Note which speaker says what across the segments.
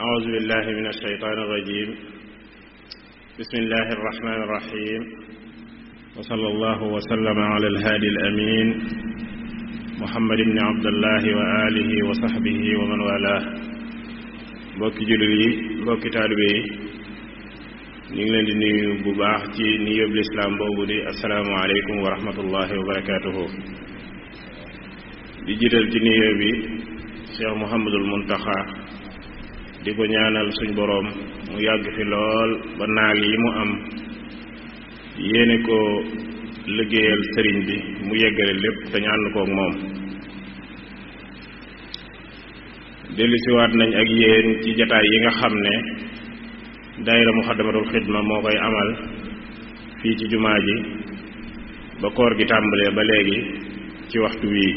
Speaker 1: أعوذ بالله من الشيطان الرجيم بسم الله الرحمن الرحيم وصلى الله وسلم على الهادي الأمين محمد بن عبد الله وآله وصحبه ومن والاه mbokki jullit yi mbokki taalibe yi ñu ngi leen di nuyu bu baax ci nuyoob lislaam boobu di assalaamu aleykum wa rahmatullahi wa barakaatuhu di jiital ci nuyoo bi Cheikh Mouhamadul Muntaxa di ko ñaanal suñ boroom mu yàgg fi lool ba naal yi mu am yéene ko liggéeyal sëriñ bi mu yeggale lépp te ñu ànd kook moom. dellusiwaat nañ ak yéen ci jataay yi nga xam ne daayira Muxaddamatul Xidma moo koy amal fii ci jumaa ji ba koor gi tàmbalee ba léegi ci waxtu wii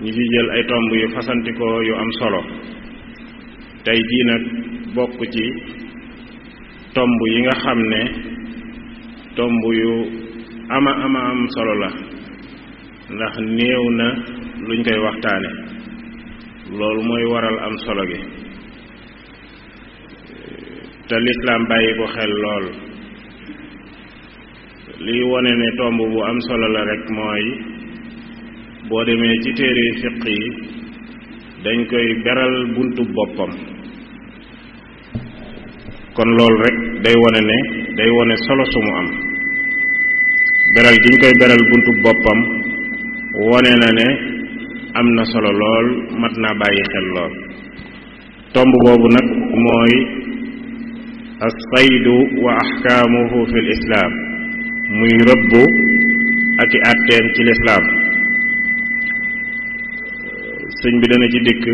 Speaker 1: ñu ci jël ay tomb yu fasantikoo yu am solo. tey jii nag bokk ci tomb yi nga xam ne tomb yu ama am solo la ndax néew na luñ koy waxtaane loolu mooy waral am solo gi te lislaam bàyyi ko xel lool liy wone ne tomb bu am solo la rek mooy boo demee ci téere fiq yi dañ koy beral buntu boppam kon loolu rek day wone solo su mu am beral gi ñu koy beral buntu boppam wone na ne am na solo lool mat naa bàyyi xel lool. tomb boobu nag mooy as-saydu wa ahkaamuhu fil islaam muy rëbbu ak i àtteem ci lislaam. sëñ bi dana ci dikk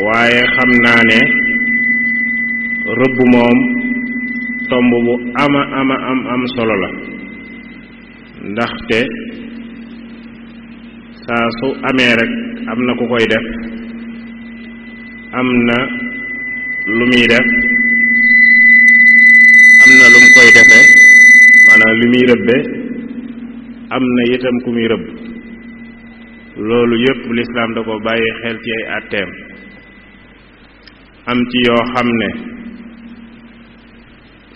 Speaker 1: waaye xam naa ne rëbb moom tomb bu am solo la ndaxte saa su amee rek am na ku koy def am na lu muy def am na lu mu koy defee maanaam lu muy rëbbe am na itam ku muy rëbb loolu yépp lislaam da ko bàyyi xel ci ay àtteem am ci yoo xam ne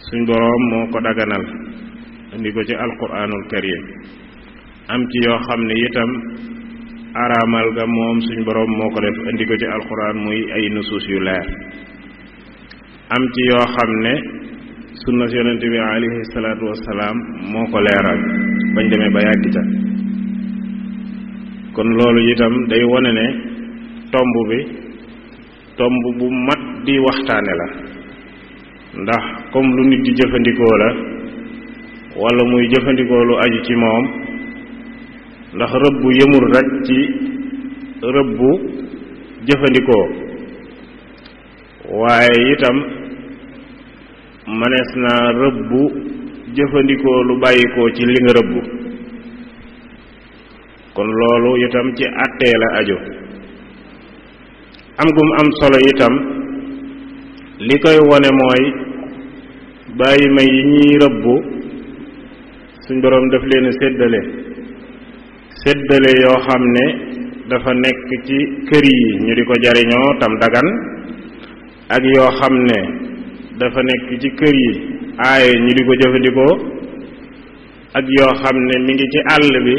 Speaker 1: suñ boroom moo ko daganal indi ko ci alquranul karim am ci yoo xam ne itam araamal ga moom suñ boroom moo ko def indi ko ci alquran muy ay nusuus yu leer am ci yoo xam ne sunna yonent bi alayhi salaatu wassalaam moo ko leeral bañ demee ba yàgg ca kon loolu itam day wone ne tomb bu mat di waxtaane la ndax comme lu nit di jëfandikoo la wala muy jëfandikoo lu aju ci moom ndax rëbbu yemul rekk ci rëbbu jëfandikoo waaye itam mënees na rëbbu jëfandikoo lu bàyyikoo ci li nga rëbbu kon loolu itam ci àttee la aju am gum am solo itam li koy wone mooy bàyyi ma yi ñuy rëbbu suñ boroom daf leen séddale yoo xam ne dafa nekk ci kër yi ñu di ko jariñoo tam dagan ak yoo xam ne dafa nekk ci kër yi aaye ñu di ko jëfandikoo ak yoo xam ne mi ngi ci àll bi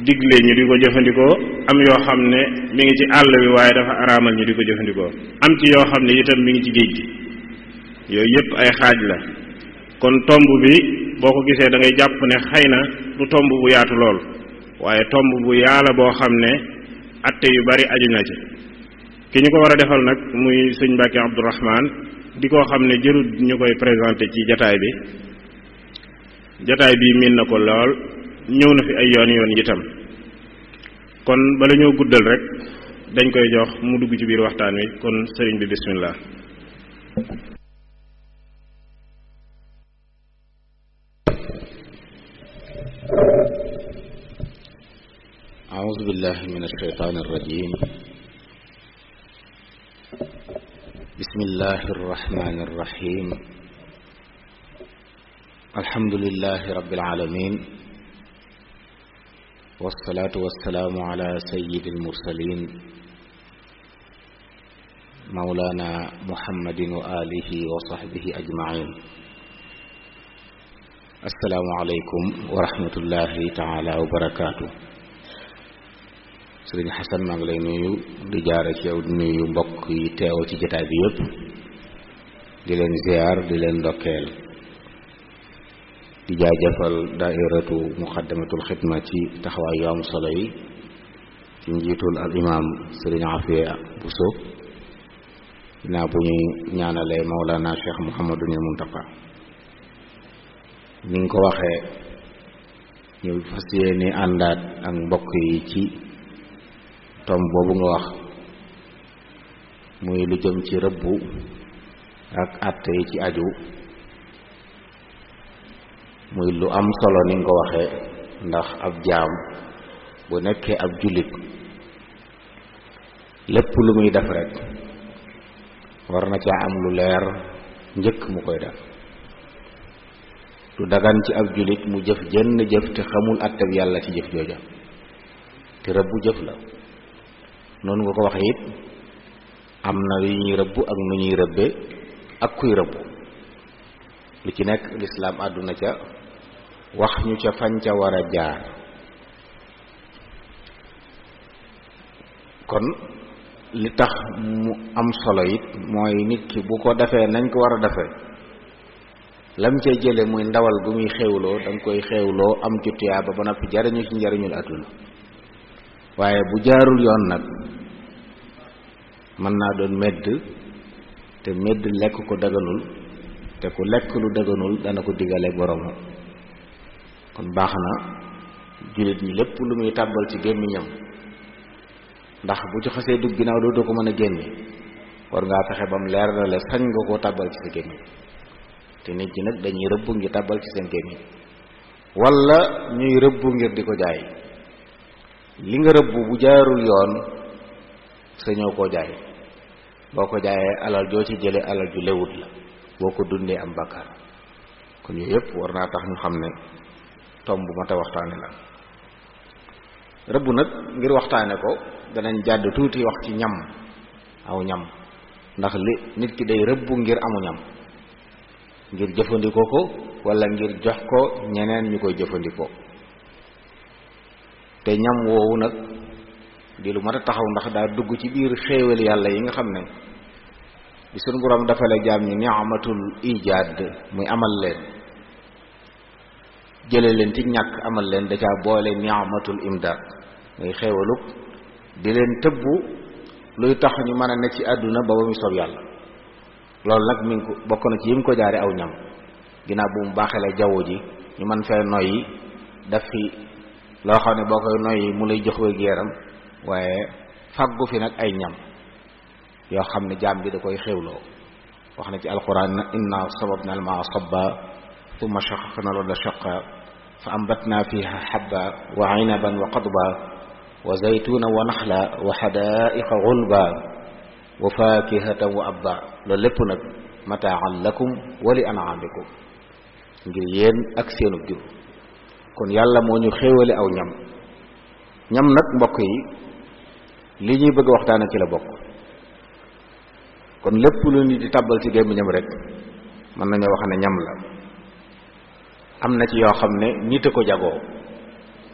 Speaker 1: digle ñu di ko jëfandikoo am yoo xam ne mi ngi ci àll bi waaye dafa araamal ñu di ko jëfandikoo am ci yoo xam ne itam mi ngi ci géej gi yooyu yépp ay xaaj la kon tomb bi boo ko gisee da ngay jàpp ne xëy na du tomb bu yaatu lool waaye tomb bu yaala boo xam ne atte yu bari aju na ci ki ñu ko war a defal nag muy sëñ Mbàkke Abdourahman di koo xam ne jërut ñu koy présenté ci jataay bi miin na ko lool ñëw na fi ay yoon itam kon bala ñoo guddal rek dañ koy jox mu dugg ci biir waxtaan wi kon sëriñ bi bismillah.
Speaker 2: a'uuzu billahi min ash-shaytaani ar-rajiim bismillahi ar-rahmaani ar-rahiim alhamdulillahi rabbil aalamiin والصلاة والسلام على سيد المرسلين mawlana muhammadin wa alihi wa sahbihi ajmain. assalaamu aleykum wa rahmatullahi taala wa barakaatu. sëriñ Xasan maa ngi lay nuyu di jaare ci yow di nuyu mbokk yi teew ci jotaay bi yépp di leen ziar di leen ndokkeel di jaajëfal daairatu muqaddamatul xidma ci taxawaay yu am solo yi ci njiitul al imam sëriñ Afiya Buso dinaa bu ñuy ñaanalee Mawlana Cheikh Mouhamadul Muntaqa. ni nga ko waxee ñu fas yéene àndaat ak mbokk yi ci tom boobu nga wax muy lu jëm ci rëbbu ak àtte yi ci aju muy lu am solo ni nga ko waxee ndax ab jaam bu nekkee ab jullit lépp lu muy def rek war na caa am lu leer njëkk mu koy def. du dagan ci ab jullit mu jëf jenn jëf te xamul àtte bi yàlla ci jëf jooja te rëbbu jëf la noonu nga ko waxee it am na yu ñuy rëbb ak nu ñuy rëbbe ak kuy rëbb lu ci nekk lislaam àdduna ca wax ñu ca fañ ca war a jaar. kon li tax mu am solo it mooy nit ki bu ko defee nañ ko war a defee lam cay jële muy ndawal gu muy xewloo danga koy xewloo am ci tuyaaba ba noppi jariñu ci njariñul àdduna. waaye bu jaarul yoon nag mën naa doon medd te medd lekk ko daganul te ku lekk lu daganul dana ko digale boromam. kon baax na jullit ñi lépp lu muy tàbbal ci gémmiñam ndax bu ci xasee dugg ginnaaw doo ko mën a génne war ngaa fexe ba mu leer na la sañ nga koo tàbbal ci sa gémmiñ. te nit ñi nag dañuy rëbb ngir tàbbal ci seen gémmiñ wala ñuy rëbb ngir di ko jaay. li nga rëbb bu jaarul yoon sañoo koo jaay boo ko jaayee alal joo ci jële alal ju lewut la boo ko dundee am bàkkaar. kon yooyu yëpp war naa tax ñu xam ne tomb bu mat a waxtaane la. rëbb nag ngir waxtaane ko danañ jàdd tuuti wax ci ñam aw ñam ndax li nit ki day rëbb ngir amu ñam ngir jëfandikoo ko wala ngir jox ko ñeneen ñu koy jëfandikoo. te ñam woowu nag di lu mat a taxaw ndax daa dugg ci biir xéewal yàlla yi nga xam ne bi sunu borom dafa la jaam ñi ni'matul ijaad muy amal leen jële leen ci ñàkk amal leen da caa boole ni'matul imdaad muy xéewaluk di leen tëbbu luy tax ñu mën a ne ci àdduna ba ba muy soob yàlla. loolu nag mi ngi ko bokk na ci yim ko jaare aw ñam ginnaaw bu mu baaxee la jaww ji ñu mën fee noyyi daf fi loo xam ne boo koy noyyi mu lay jox wér gu yaram waaye faggu fi nag ay ñam yoo xam ne jaam bi da koy xewloo. wax na ci alquran na inna sababna al maa sabba thumma shaqaqna al-arda shaqqa fa ambatna fiha habba wa inaban wa qadba wa zaytuna wa naxla wa hadaiqa gulba wa fakihatan wa abba. loolu lépp nag mataan lakum wa li an'amikum ngir yéen ak seenu jur. kon yàlla moo ñu xéewale aw ñam. ñam nag mbokk yi li ñuy bëgg a waxtaane ci la bokk. kon lépp lu nit di tàbbal ci gémmiñam rek mën nañoo wax ne ñam la. am na ci yoo xam ne nit a ko jagoo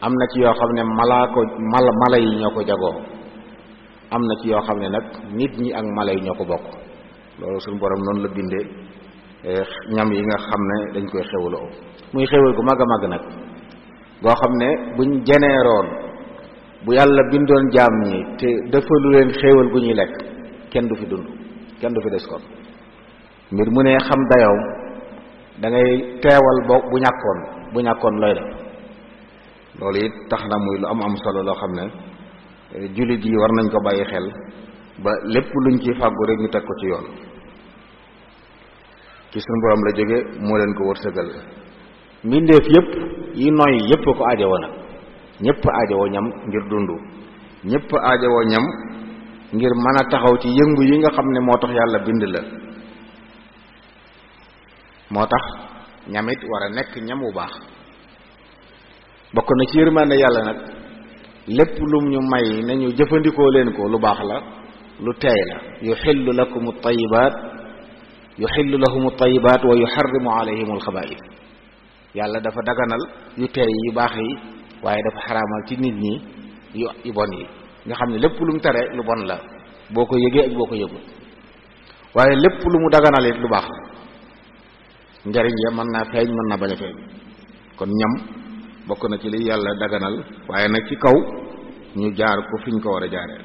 Speaker 2: am na ci yoo xam ne mala yi ñoo ko jagoo am na ci yoo xam ne nag nit ñi ak mala yi ñoo ko bokk. loolu suñu borom noonu la bindee ñam yi nga xam ne dañ koy xewloo muy xewal gu mag a mag nag goo xam ne buñ jeneeroon bu yàlla bindoon jaam ñi te defalu leen xéewal gu ñuy lekk kenn du fi dund kenn du fi des kon mbir mu ne xam dayoom da ngay teewal bu ñàkkoon looy def. loolu it tax na muy lu am solo loo xam ne jullit yi war nañ ko bàyyi xel ba lépp luñ ciy fàggu rek ñu teg ko ci yoon. ci suñu borom la jóge moo leen ko wërsëgal. mbindeef yépp yi noy yépp ko aajowoo nag ñépp aajowoo ñam ngir dund ñépp aajowoo ñam ngir mën a taxaw ci yëngu yi nga xam ne moo tax yàlla bind la. moo tax ñamit war a nekk ñam wu baax. bokk na ci yërmande yàlla nag lépp lum ñu may nañu jëfandikoo leen ko lu baax la lu teey la yuxillu lakum at-tayyibaat yuxillu lahum at-tayyibaat wa yuxarrimu alayhim al-xabaa'is yàlla dafa daganal yu teey yu baax yi waaye dafa xaraamal ci nit ñi yu bon yi nga xam ne lépp lu mu tere lu bon la boo ko yëgee ak boo ko yëgul waaye lépp lu mu daganal it lu baax la njariñ ya mën naa feeñ mën naa bañ a feeñ kon ñam bokk na ci li yàlla daganal waaye nag ci kaw ñu jaar ko fi ñu ko war a jaaree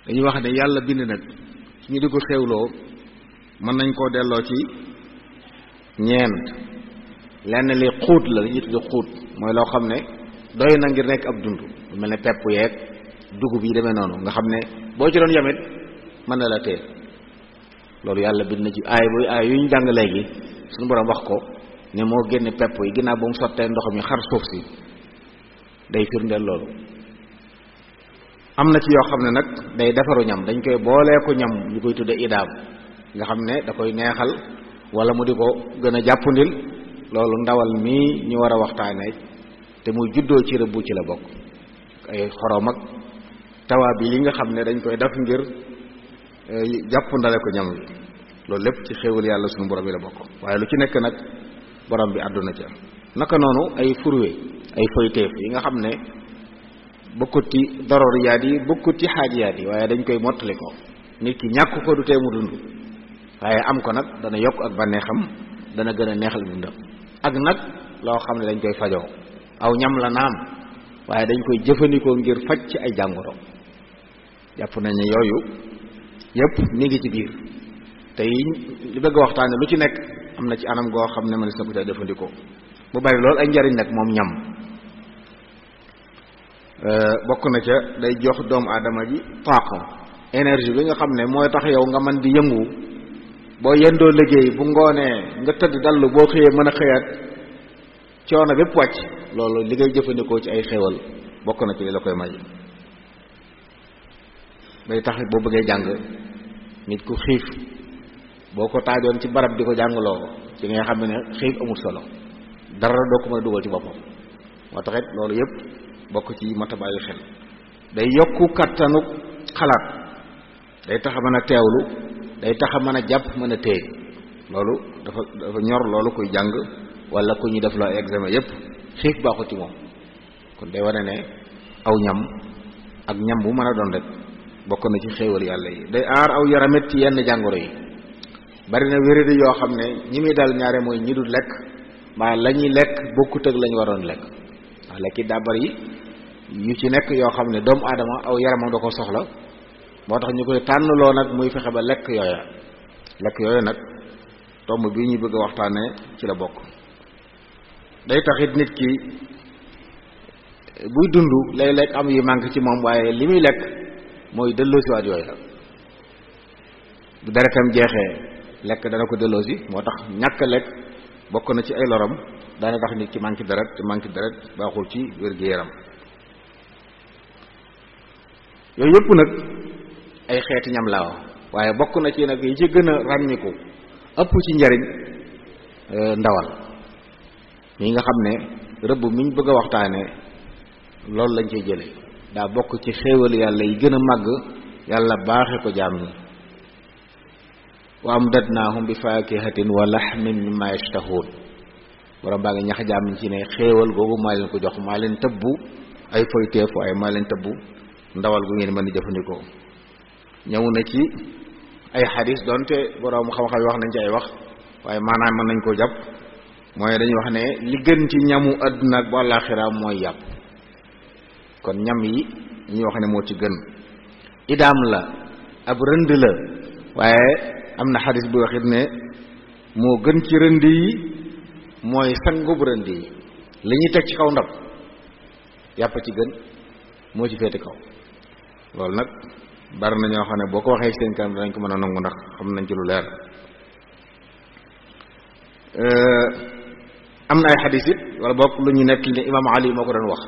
Speaker 2: dañuy wax ne yàlla bind nag ñu di ko xewloo mën nañ koo delloo ci ñeent lenn li xuut la li ñu tuddi xuut mooy loo xam ne doy na ngir nekk ab dund lu mel ne pepp yeeg dugub yi demee noonu nga xam ne boo ci doon yamit mën na la téye loolu yàlla bind na ci aay yu ñu jàng léegi suñu borom wax ko ne moo génne pepp yi ginnaaw ba mu sottee ndox mi xar suuf si day firndeel loolu am na ci yoo xam ne nag day defaru ñam dañ koy boolee ko ñam ñu koy tudde idaam nga xam ne da koy neexal wala mu di ko gën a jàppandil loolu ndawal mii ñu war a waxtaanee te muy juddoo ci rëbbu ci la bokk ay xorom ak tawaab yi li nga xam ne dañ koy def ngir jàpp ndale ko ñam wi loolu lépp ci xéewal yàlla suñu borom yi la bokk waaye lu ci nekk nag borom bi àdduna ca naka noonu ay furwe ay foyteef yi nga xam ne bokkut ci daruriyaat yi bokkut ci xaajiyaat yi waaye dañ koy mottali ko nit ki ñàkk ko du tee mu dund waaye am ko nag dana yokk ak bànneexam dana gën a neexal dundam ak nag loo xam ne dañ koy fajoo aw ñam la naam waaye dañ koy jëfandikoo ngir faj ci ay jàngoro jàpp nañ ne yooyu yépp mi ngi ci biir te yi li bëgg a waxtaane lu ci nekk am na ci anam goo xam ne mënees na ko ca jëfandikoo bu bari loolu ay njariñ nag moom ñam bokk na ca day jox doomu aadama ji taaqa énergie bi nga xam ne mooy tax yow nga mën di yëngu boo yendoo liggéey bu ngoonee nga tëdd dallu boo xëyee mën a xëyaat coono bépp wàcc loolu li ngay jëfandikoo ci ay xéewal bokk na ci li la koy may day tax boo bëggee jàng nit ku xiif boo ko taajoon ci barab di ko jàngaloo ci nga xam ne xiif amul solo dara doo ko mën a dugal ci boppam moo taxit loolu yépp bokk ci mata bàyyi xel day yokku kattanu xalaat day tax a mën a teewlu day tax a mën a jàpp mën a téye loolu dafa ñor loolu kuy jàng wala ku ñuy def la examen yépp xiif baaxut ci moom kon day wane ne aw ñam ak ñam bu mën a doon rek bokk na ci xéewal yàlla yi day aar aw yaramit ci yenn jàngoro yi bari na wéradi yoo xam ne ñi muy dal ñaare mooy ñi dul lekk mbaa la ñuy lekk bokkut ak la ñu waroon lekk ndax lekk it daa bari yu ci nekk yoo xam ne doomu aadama aw yaramam da ko soxla moo tax ñu koy tànnloo nag muy fexe ba lekk yooya nag tomb bi ñuy bëgg a waxtaanee ci la bokk day taxit nit ki buy dund léeg-léeg am yu manque ci moom waaye li muy lekk mooy delloosiwaat yooya bu deretam jeexee lekk dana ko delloosi moo tax ñàkk lekk bokk na ci ay loram daana tax nit ki manque deret te manque deret baaxul ci wér-gu-yaram yooyu yëpp nag ay xeeti ñam la waaye bokk na ci nag yi ci gën a ràññiku ëpp ci njariñ ndawal mi nga xam ne rëbb miñ bëgg a waxtaane loolu lañ ciy jële daa bokk ci xéewal yàlla yi gën a màgg yàlla baaxe ko jaam ñi wa amdadnaahum bi faakihatin wa laxmin mimma yashtahuun borom baa ngi ñax jaam ñi ci ne xéewal googu maa leen ko jox maa leen tëbbu ay foyteef waaye maa leen tëbbu ndawal gu ngeen mën di jëfandikoo ñëw na ci ay xadis donte borom xam-xam yi wax nañ ci ay wax waaye maanaam mën nañ koo jàpp mooy dañuy wax ne li gën ci ñamu àdduna ak bu àllaaxira mooy yàpp kon ñam yi ñuy wax ne moo ci gën idaam la ab rënd la waaye am na xadis bu waxit ne moo gën ci rënd yi mooy sangub rënd yi li ñuy teg ci kaw ndab yàpp ci gën moo ci féete kaw loolu nag bari na ñoo xam ne boo ko waxee seen kanam danañ ko mën a nangu ndax xam nañ ci lu leer am na ay xadis it wala bokk lu ñu nekk ne imaam Ali moo ko doon wax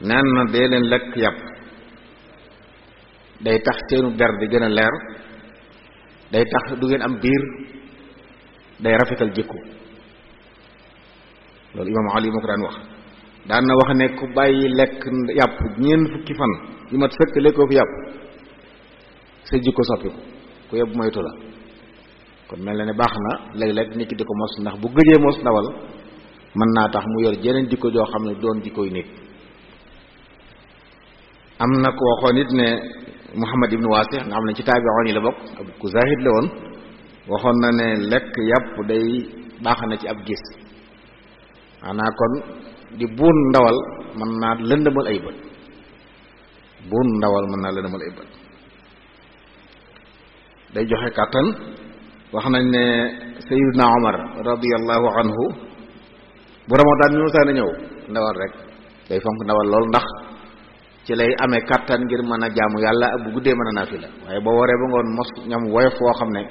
Speaker 2: naan na dee leen lekk yàpp day tax seenu der di gën a leer day tax du ngeen am biir day rafetal jikko loolu imaam Ali moo ko daan wax daan na wax ne ku bàyyi lekk yàpp ñeent fukki fan yu mat sëkk lekkoo fi yàpp sa jikko soppiku ku yeb moytu la kon mel na ne baax na léeg-léeg nit ki di ko mos ndax bu gëjee mos ndawal mën naa tax mu yor jeneen jikko joo xam ne doon jikkoy nit. am na ko waxoon it ne Muhammad ibnu Waasi nga xam ne ci taabi'oon yi la bokk ku zahid la woon waxoon na ne lekk yàpp day baax na ci ab gis maanaam kon di buun ndawal mën naa lëndëmal ay bët buun ndawal mën naa lëndëmal ay bët day joxe kàttan wax nañ ne Sayyidina Omar radiyallahu anhu bu Ramadan ñu saa na ñëw ndawal rek day fonk ndawal lool ndax ci lay amee kàttan ngir mën a jaamu yàlla ak bu guddee mën a naafila waaye boo waree ba ngoon mos ñam woyof woo xam ne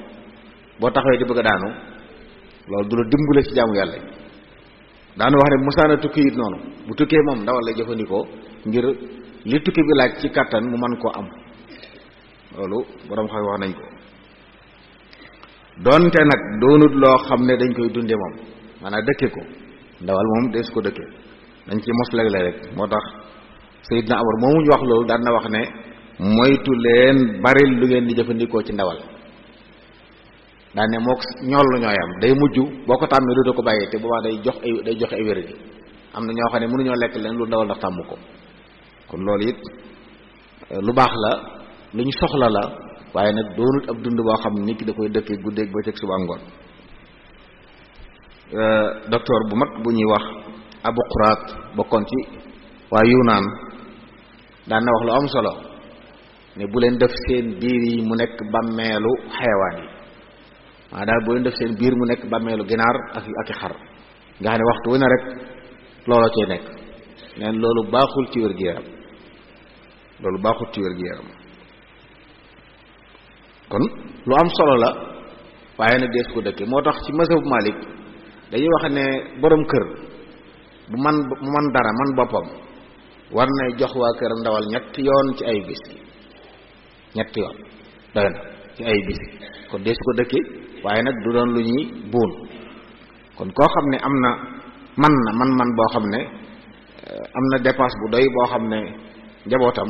Speaker 2: boo taxawee di bëgg a daanu loolu du la dimbale ci jaamu yàlla daanu wax ne musaana tukki it noonu bu tukkee moom ndawal lay jëfandikoo ngir li tukki bi laaj ci kàttan mu mën koo am loolu borom xam wax nañ ko doonte nag doonut loo xam ne dañ koy dunde moom maanaam dëkke ko ndawal moom des ko dëkke dañ ci mos léeg-léeg rek moo tax Seydina Amar moomu ñu wax loolu daan na wax ne moytu leen bari lu ngeen di jëfandikoo ci ndawal daan ne mook ñool lu ñooyam day mujj boo ko tàmmee dootoo ko bàyyee te boobaa day joxe ay wér gi am na ñoo xam ne mënuñoo lekk leen lu ndawal ndax tàmm ko kon loolu it lu baax la lu ñu soxla la waaye nag doonut ab dund boo xam nit ki da koy dëkkee guddeeg bëccëg suba ngoon docteur bu mag bu ñuy wax Abu Quraat bokkoon ci waa Yunaan daan na wax lu am solo ne bu leen def seen biir yi mu nekk bàmmeelu xayawaan yi maa daal bu leen def seen biir mu nekk bàmmeelu ginaar ak i xar nga xam ne waxtu wu ne rek looloo cay nekk neen loolu baaxul ci wér-gu-yaram loolu baaxul ci wér-gu-yaram kon lu am solo la waaye nag dees ko dëkke moo tax ci mazhab Malik dañuy wax ne borom kër bu man dara man boppam war nay jox waa kër ndawal ñetti yoon ci ay bis ñetti yoon doy na ci ay bis kon dees ko dëkke waaye nag du doon lu ñuy buun kon koo xam ne am na man boo xam ne am na dépense bu doy boo xam ne njabootam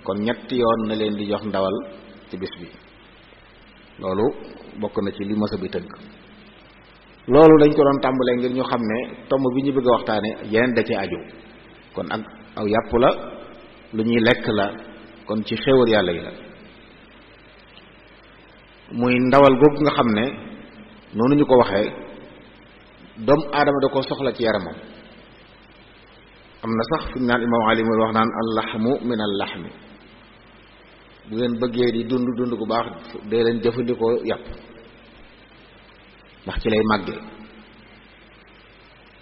Speaker 2: kon ñetti yoon na leen di jox ndawal ci bis bi loolu bokk na ci li masa bi tënk loolu dañ ko doon tàmbalee ngir ñu xam ne tomb bi ñu bëgg a waxtaane yeneen da ci aju kon ak aw yàpp la lu ñuy lekk la kon ci xéewal yàlla yi la muy ndawal googu nga xam ne noonu ñu ko waxee doomu aadama da ko soxla ci yaramam am na sax fi ñu naan imaam Ali muy wax naan allaxmu min allaxmi bu ngeen bëggee di dund gu baax dee leen jëfandikoo yàpp ndax ci lay màggee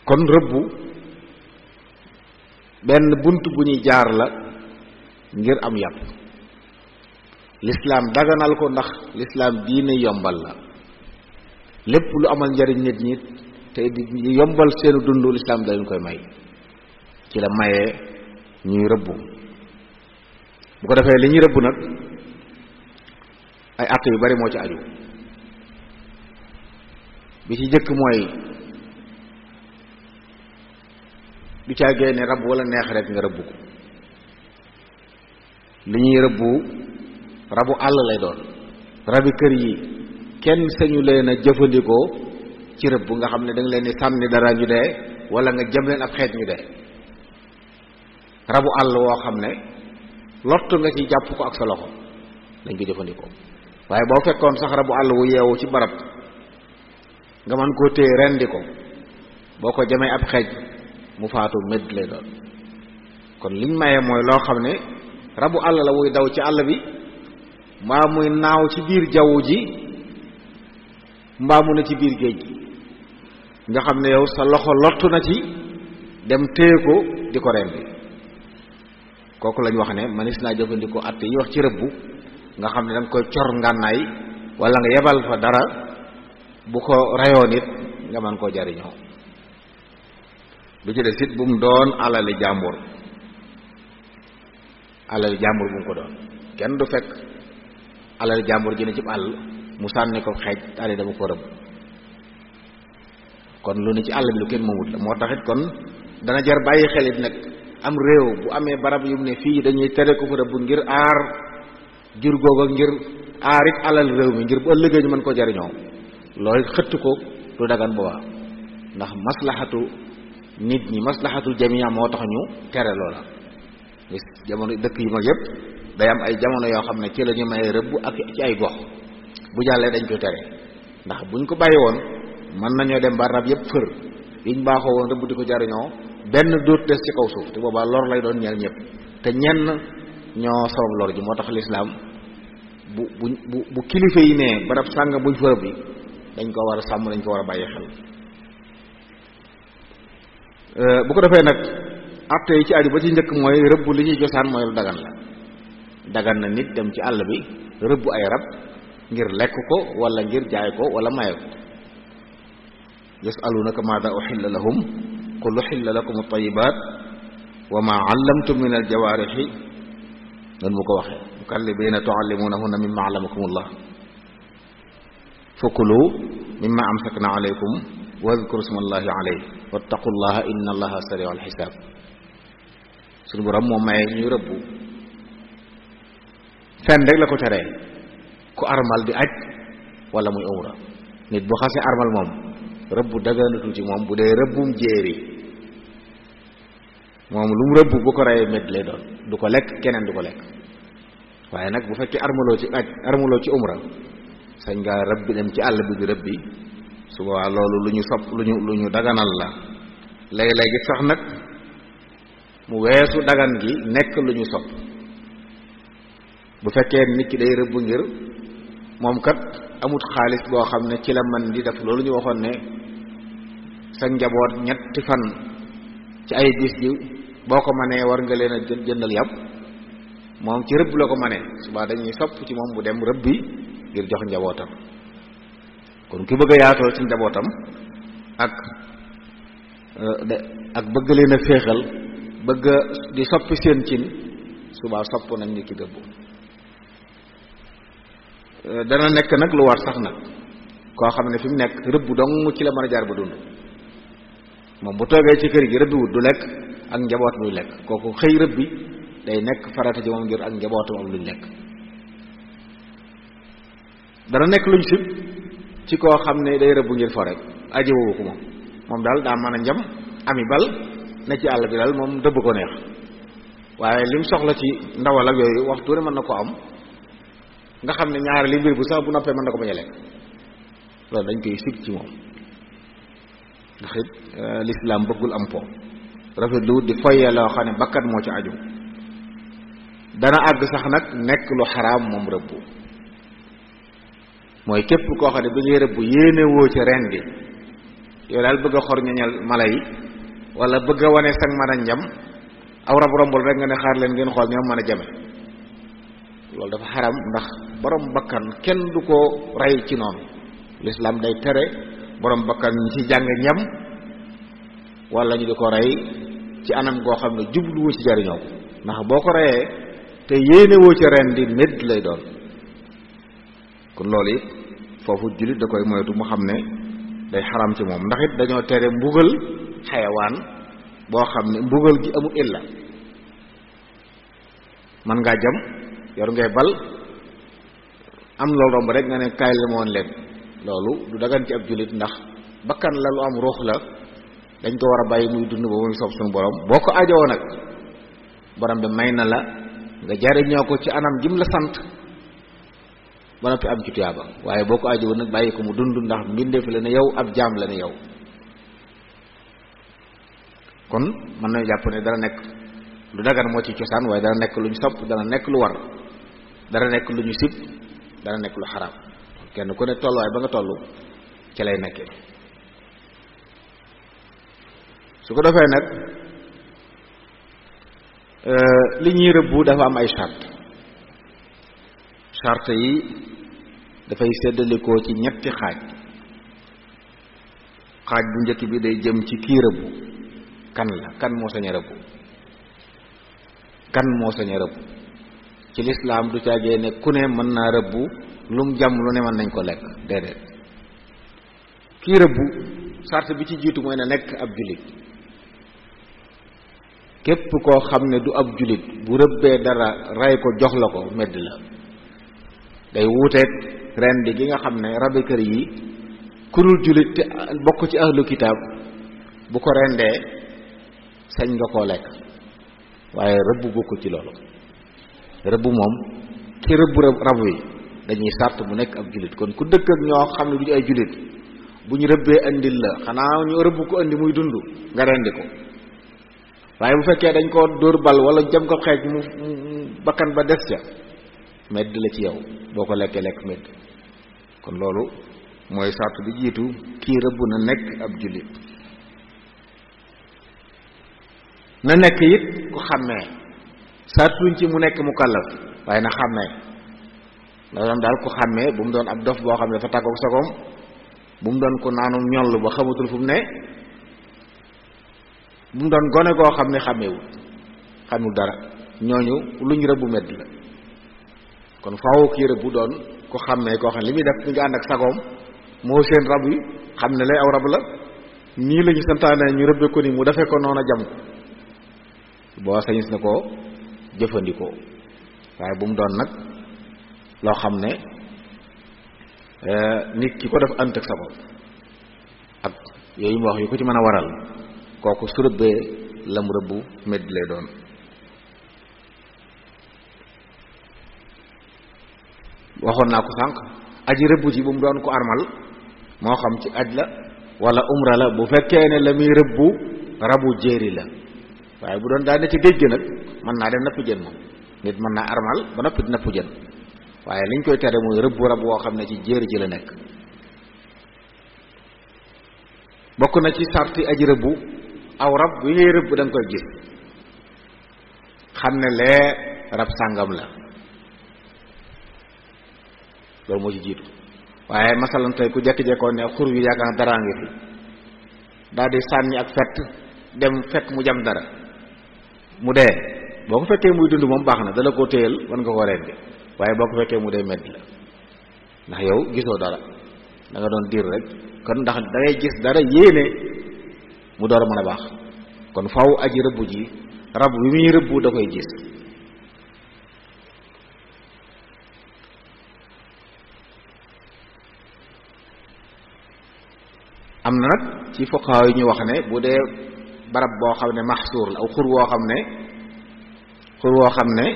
Speaker 2: kon rëbbu benn bunt bu ñuy jaar la ngir am yàpp lislaam daganal ko ndax lislaam diine yombal la lépp lu amal njariñ nit ñi te di yombal seenu dund lislaam da leen koy may ci la mayee ñuy rëbbu bu ko defee li ñuy rëbb nag ay àtte yu bari moo ci aju bi ci jëkk mooy du caagee ne rab wala neex rek nga rëbb ko li ñuy rëbbu rabu àll lay doon rabi kër yi kenn sañu leen a jëfandikoo ci rëbb nga xam ne da nga leen di sànni dara ñu dee wala nga jëm leen ab xeet ñu dee rabu àll woo xam ne lottu nga ci jàpp ko ak sa loxo dañ ko jëfandikoo waaye boo fekkoon sax rabu àll wu yeewu ci barab nga mën koo téye rendi ko boo ko jamee ab xeej mu faatu medd lay doon kon liñ maye mooy loo xam ne rabu àll la wuy daw ci àll bi mbaa muy naaw ci biir jaww ji mbaa mu ne ci biir géej gi nga xam ne yow sa loxo lottu na ci dem téye ko di ko rendi kooku lañ wax ne manis naa jëfandikoo àtte yi wax ci rëbbu nga xam ne da nga koy cor ngànnaay wala nga yebal fa dara bu ko rayoon it nga mën koo jariñoo bu ci des it bu mu doon alali jàmbur bu mu ko doon kenn du fekk alali jàmbur ji ne ci àll mu sànni ko xeej daal dama ko rëbb kon lu ne ci àll bi lu kenn moomut la moo taxit kon dana jar bàyyi xelit nag am réew bu amee barab yu ne fii dañuy tere ko fa rëbb ngir aar jur googa ngir aar it alal réew mi ngir bu ëllëgee ñu mën ko jariñoo loolu xëtt ko du dagan boobaa ndax maslaxatu nit ñi maslaxatul jamia moo tax ñu tere loola gis jamono dëkk yi mag yépp day am ay jamono yoo xam ne ci la ñu may rëbb ak ci ay gox bu jàllee dañ koy tere ndax buñ ko bàyyi woon mën nañoo dem ba rab yépp fër yiñ baaxoo woon rëbb di ko jariñoo benn dóot des ci kaw suuf te boobaa lor lay doon ñeel ñëpp te ñenn ñoo sabab lor ji moo tax lislaam bu kilifa yi ne barab sàng buñ fa rëbb yi dañ ko war a sàmm dañ ko war a bàyyi xel bu ko defee nag atte yi ci aju ba ci njëkk mooy rëbb li ñuy cosaan mooy lu dagan la dagan na nit dem ci àll bi rëbb ay rab ngir lekk ko wala ngir jaay ko wala maye ko yasalunaka maada uxilla lahum qul uxilla lakum at-tayyibat wa ma allamtum min aljawaarixi noonu mu ko waxee mukallibina tuallimunahunna mimma allamakumullah fakulu mimma amsakna alaykum wadkuru smallahi alayhi wattaqullaha inna allaha sariu alxisaab suñu borom moo maye ñuy rëbb fenn rek la ko teree ku armal di aj wala muy umra nit bu xasee armal moom rëbb daganatul ci moom bu dee rëbbum jéeri moom lu mu rëbb bu ko reyee médd lay doon du ko lekk keneen du ko lekk waaye nag bu fekkee armaloo ci aj armaloo ci umra sañ ngaa rëbb dem ci àll bi di rëbbi su boobaa loolu lu ñu sopp lu ñu daganal la léegi-léegi sax nag mu weesu dagan gi nekk lu ñu sopp bu fekkee nit ki day rëbb ngir moom kat amut xaalis boo xam ne ci la man di def loolu ñu waxoon ne sa njaboot ñetti fan ci ay bis ji boo ko manee war nga leen a jëndal yàpp moom ci rëbb la ko manee subaa dañuy sopp ci moom bu dem rëbbi ngir jox njabootam kon ki bëgg a yaatal ci njabootam ak bëgg leen a féexal bëgg di soppi seen cin subaa sopp nañ ni ki rëbb dana nekk nag lu war sax nag koo xam ne fi mu nekk rëbb dong ci la mën a jaar ba dund moom bu toogee ci kër gi rëbbiwut du lekk ak njaboot muy lekk kooku xëy rëbbi day nekk farata ji moom ngir ak njabootam am luñ lekk dana nekk luñ sib ci koo xam ne day rëbb ngir fo rek ajiwowu ko moom daal daa mën a njam ami bal ne ci àll bi daal moom dëbb ko neex waaye lim soxla ci ndawal ak yooyu waxtu ne mën na ko am nga xam ne ñaari li mbir bu sax bu noppee mën na ko bañ a lekk loolu dañ koy sib ci moom ndax it lislaam bëggul am po rafet lu di foyee loo xam ne bakkat moo ci aju dana àgg sax nag nekk lu xaraam moom rëbb mooy képp koo xam ne bi ngay rëbb yéene woo ci ren gi yow daal bëgg a xor ñañal mala yi wala bëgg a wane sag mën a njam aw rab rombul rek nga ne xaar leen ngeen xool ñoom mën a jame loolu dafa xaram ndax borom bakkan kenn du ko rey ci noonu lislaam day tere borom bakkan ñu ci jàng ñam wala ñu di ko rey ci anam goo xam ne jubluwu ci jariñoo ko ndax boo ko reyee te yéene woo ci ren di médd lay doon kon loolu it foofu jullit da koy moytu mu xam ne day xaram ci moom ndax it dañoo tere mbugal xayawaan boo xam ne mbugal gi amul illa man ngaa jam yor ngay bal am loolu romb rek nga ne kaay la ma woon leen loolu du dagan ci ab jullit ndax bakkan la lu am ruux la dañ ko war a bàyyi muy dund ba muy soob suñu borom boo ko ajoo nag borom bi may na la nga jariñoo ko ci anam jim la sant ba noppi am ci tuyaaba waaye boo ko ajoo nag bàyyi ko mu dund ndax mbindeef la ne yow ab jaam la ne yow kon mën nañu jàpp ne dara nekk lu dagan moo ci cosaan waaye dara nekk lu ñu sopp dana nekk lu war dara nekk lu ñu sib dana nekk lu xaraam kenn ku ne tolluwaay ba nga toll ci lay nekkee su ko defee nag li ñuy rëbbu dafa am ay charte yi dafay séddalikoo ci ñetti xaaj bu njëkk bi day jëm ci kii rëbbu kan moo sañ a rëbbu kan moo sañ a rëbbu ci lislaam du caagee ne ku ne mën naa rëbbu lum jàmm lu ne mën nañ ko lekk déedéet kii rëbbu charte bi ci jiitu mooy na nekk ab jullit képp koo xam ne du ab julit bu rëbbee dara rey ko jox la ko medd la. day wuuteeg rendi gi nga xam ne rabi kër yi kurul julit te bokk ci ahlu kitaab bu ko rendee sañ nga koo lekk waaye rëbb bokku ci loolu. rëbb moom ki rëbb rabu yi dañuy sart mu nekk ab julit. kon ku dëkk ak ñoo xam ne du ñu ay julit bu ñu rëbbee andil la xanaa ñu rëbb ko andi muy dund nga rendi ko. waaye bu fekkee dañ koo dóor bal wala jëm ko xeej mu bakkan ba des ca medd la ci yow boo ko lekkee lekk medd. kon loolu mooy sart bi jiitu kii rëbb na nekk ab jullit. na nekk it ku xàmmee sartuñ ci mu nekk mukallaf waaye na xàmmee la doon daal ku xàmmee bu mu doon ab dof boo xam ne dafa tàggoog sagoom bu mu doon ko naanum ñoll ba xamatul fu mu ne bu mu doon gone koo xam ne xamul dara ñooñu luñ rëbb medd la. kon faaw kii rëbb doon ku xàmmee koo xam ne li muy def mi ngi ànd ak sagoom moo seen rab yi xam ne lay aw rab la nii lañu santaane ñu rëbbe ko ni mu defee ko noonu a jam ko boo sañis na koo jëfandikoo waaye bu mu doon nag loo xam ne nit ki ko def ànd ak sagoom ak yooyu mu wax yu ko ci mën a waral kooku su rëbbee lam rëbbu medd lay doon. waxoon naa ko sànq aji rëbb ji bu mu doon ko armal moo xam ci aj la wala umra la bu fekkee ne la muy rëbbu rabu jéeri la. waaye bu doon daa ne ci géej gi nag mën naa dem napp jën moom nit mën naa armal ba noppi di napp jën waaye liñ koy tere mooy rëbbu rab woo xam ne ci jéeri ji la nekk. bokk na ci sarti aji rëbbu aw rab wi ngay rëbb da nga koy gis xam ne lee rab sàngam la loolu moo ci jiitu. waaye masalan tey ku jekki-jekkoon ne xur wi yaakaar na daraa ngi fi daal di sànni ak fett dem fekk mu jam dara mu dee boo ko fekkee muy dund moom baax na dala ko téyel mën nga ko rendi waaye boo ko fekkee mu dee medd la ndax yow gisoo dara da nga doon diir rek. kon ndax da ngay gis dara yéene mu door a mën a baax. kon faw aji rëbbu ji rab wi muy rëbbu da koy gis. am na nag ci fuqahaa yi ñu wax ne bu dee barab boo xam ne maxsuur la aw xur woo xam ne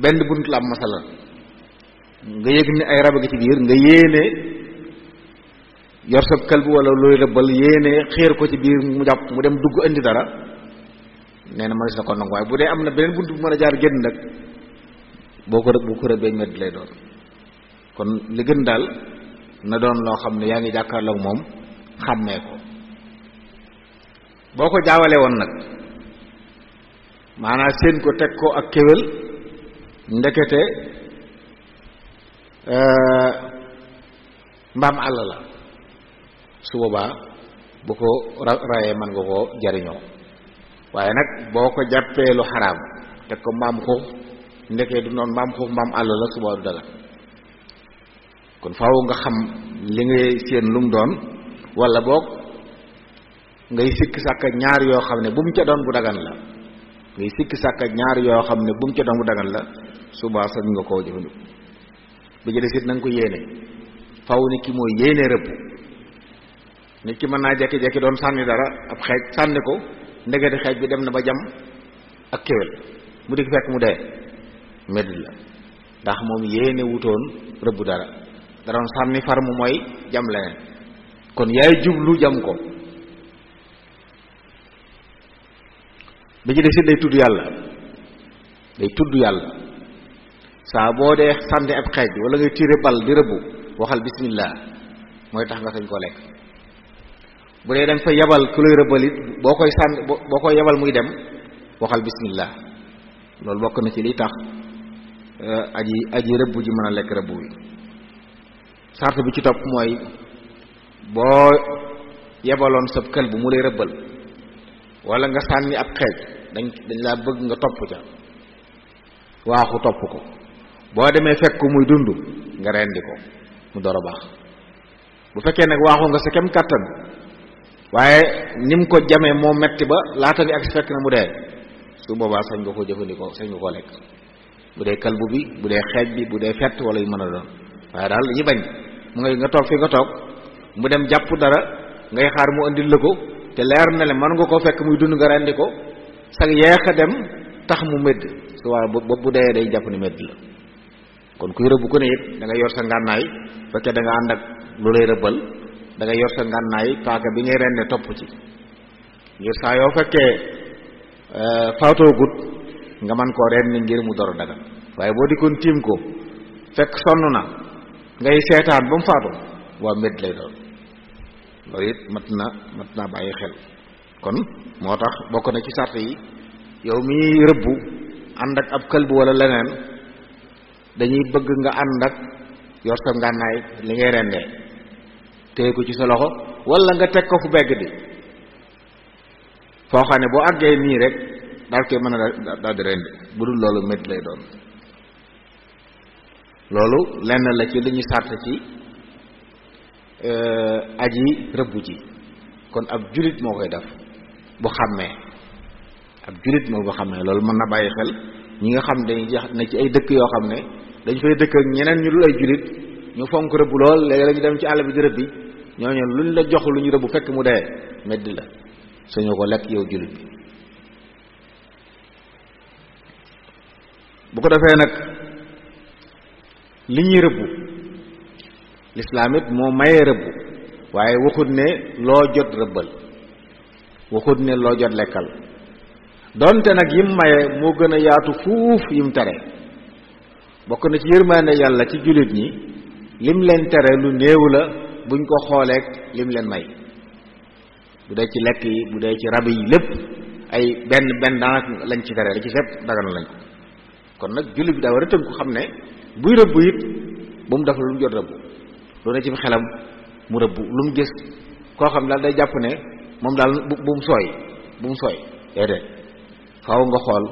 Speaker 2: benn bunt la am masalan nga yëg ni ay rab a ngi ci biir nga yéene yor sa këlbu wala looy rëbbal yéene xéer ko ci biir mu jàpp mu dem dugg indi dara nee na mënees na ko nangu waaye bu dee am na beneen bunt bu mën a jaar génn nag boo ko rëbbee medd lay doon. kon li gën daal na doon loo xam ne yaa ngi jàkkaarloog moom xàmmee ko. boo ko jaawalee woon nag maanaam seen ko teg ko ak kéwél ndekete mbaam àll la su boobaa bu ko rayee mën nga koo jariñoo waaye nag boo ko jàppee lu xaraam teg ko mbaam xuux ndekee du noonu mbaam xuux mbaam àll la suba du dagan. kon faaw nga xam li ngay seen lu mu doon wala boog ngay sikk sàkk ñaar yoo xam ne bu mu ca doon bu dagan la ngay sikk sàkk ñaar yoo xam ne bu mu ca doon bu dagan la suba sañ nga koo jëfandiku. bi jëlee sit na nga ko yéene faw nit ki mooy yéene rëbb. nit ki mën naa jekki-jekki doon sànni dara ab xeej sànni ko ndegeti xeej bi dem na ba jam ak kéwél mu dikk fekk mu dee medd la ndax moom yéene wutoon rëbb dara da doon sànni far mu mooy jam leneen kon yaay jublu jam ko. bi ci des it day tudd yàlla saa boo dee sànni ab xeej wala ngay tiire bal di rëbbu waxal bismillah mooy tax nga sañ koo lekk. bu dee da nga fa yabal ku lay rëbbal it boo koy yabal muy dem waxal bismillah loolu bokk na ci liy tax aji rëbb ji mën a lekk rëbb wi. sart bi ci topp mooy boo yebaloon sab kël bu mu lay rëbbal wala nga sànni ab xeej dañ laa bëgg nga topp ca waaxu topp ko boo demee fekk ko muy dund nga rendi ko mu door a baax. bu fekkee nag waaxu nga sa kem kàttan waaye ni mu ko jamee moo metti ba laata nga ak fekk na mu dee su boobaa sañ nga ko jëfandikoo sañ nga koo lekk bu dee kalbu bi bu dee xeej bi bu dee fett wala yu mën a doon waaye daal li ñu bañ mu ngay nga toog fi nga toog mu dem jàpp dara ngay xaar mu andil la ko te leer na le mën nga koo fekk muy dund nga rendi ko sax yeex a dem tax mu médd su waa bu dee day jàpp ni médd la kon kuy rëbb ku ne it da nga yor sa ngànnaay fekkee da nga ànd ak lu lay rëbbal da nga yor sa ngànnaay paaka bi ngay rende topp ci ngir saa yoo fekkee faatoo gut nga mën koo rendi ngir mu doro daga waaye boo dikkoon tiim ko fekk sonn na ngay seetaan ba mu faatu waa médd lay doon loolu it mat na bàyyi xel kon moo tax bokk na ci sart yi yow mi rëbbu ànd ak ab këlbu wala leneen dañuy bëgg nga ànd ak yor sa ngànnaay li ngay rendee téye ko ci sa loxo wala nga teg ko fu begg di foo xam ne boo àggee nii rek daal koy mën a daal di rendi bu dul loolu métti lay doon loolu lenn la ci li ñuy sart ci aji rëbbu ji kon ab julit moo koy def bu xàmmee ab julit moo ko xàmmee loolu mën na bàyyi xel ñi nga xam dañuy jeex na ci ay dëkk yoo xam ne dañ fay dëkk ak ñeneen ñu dul ay julit ñu fonk rëbb lool léegi la ñu dem ci àll bi di rëbbi ñooñu luñ la jox lu ñu rëbb fekk mu dee meddi la suñu ko lekk yow julit bi bu ko defee nag li ñuy rëbb lislaam it moo mayee rëbb waaye waxut ne loo jot rëbbal waxut ne loo jot lekkal donte nag yim maye moo gën a yaatu fuuf yim tere bokk na ci yërmande yàlla ci jullit ñi lim leen tere lu néew la buñ ko xooleek lim leen may bu dee ci lekk yi bu dee ci rab yi lépp ay benn daanaka lañ ci tere la ci sépp dagan lañ ko kon nag jullit bi daa war a tënku xam ne buy rëbb it bu mu def lu mu jot rëbb lu ne ci xelam mu rëbb lu mu gis koo xam daal day jàpp ne moom daal bu mu sooy déedéet faaw nga xool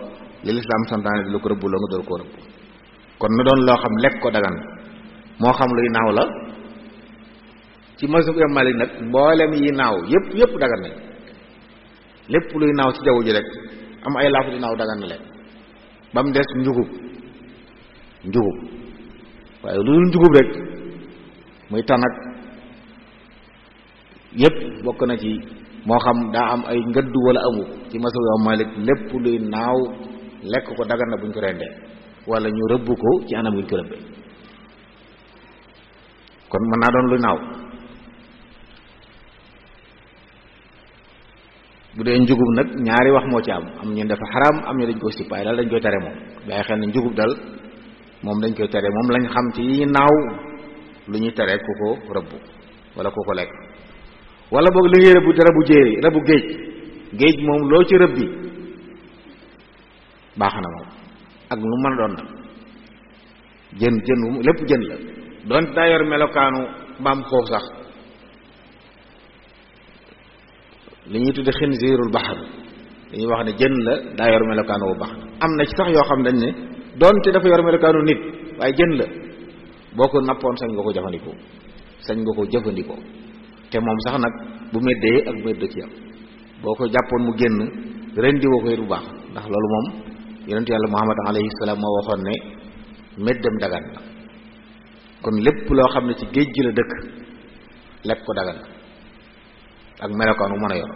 Speaker 2: li lislaam santaane di lu ko rëbb loo nga doon koo rëbb kon na doon loo xam lekk ko dagan moo xam luy naaw la ci mazhab Imam Malik nag mboolem yi naaw yépp dagan nañ lépp luy naaw ci jaww ji rek am ay laafu di naaw dagan na leen ba mu des njugub waaye lu dul njugub rek muy tanak yépp bokk na ci moo xam daa am ay ngëdd wala amu ci mazhab Imam Malik lépp luy naaw lekk ko dagan na buñ ko rendee wala ñu rëbb ko ci anam buñ ko rëbbee kon mën naa doon luy naaw bu dee njugub nag ñaari wax moo ci am ñu dafa xaraam am ñu dañ koy sib waaye daal dañ koy tere moom bàyyi xel ne njugub dal moom dañ koy tere moom lañ xam ci yi naaw lu ñuy tere ku ko rëbb wala ku ko lekk wala boog li ngay rëbb di rëbbu géej moom loo ci rëbbi baax na moom ak lu mën a doon nag jën lépp jën la doon daa yor melokaanu mbaam xoof sax li ñuy tudde xinziirul baxar dañuy wax ne jën la daa yor melokaanu bu baax am na ci sax yoo xam dañ ne doonte dafa yor melokaanu nit waaye jën la boo ko nappoon sañ nga ko jëfandikoo te moom sax nag bu meddee ak medd ci am boo ko jàppoon mu génn rendi woo ko it bu baax ndax loolu moom yonentu yàlla Muhammad alayhi salaam moo waxoon ne meddam dagan na kon lépp loo xam ne ci géej gi la dëkk lekk ko dagan na ak melokaan wu mën a yor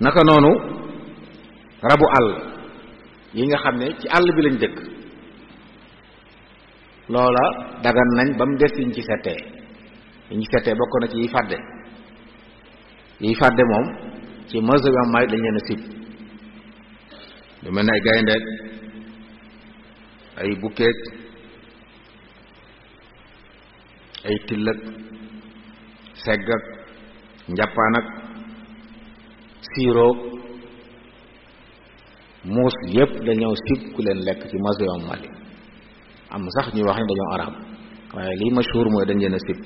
Speaker 2: naka noonu rabu àll yi nga xam ne ci àll bi lañ dëkk loola dagan nañ ba mu des yiñ ci settee bokk na ci yiy fàdde moom ci mazhab Imam Malik dañ leen a sib lu mel ne ay gayndeek ay bukkeek ay tillak segg ak njàppaan ak siiroog muus yépp dañoo sib ku leen lekk ci mazhab Imam Malik am sax ñuy wax ne dañoo araam waaye lii mashhur mooy dañ leen a sib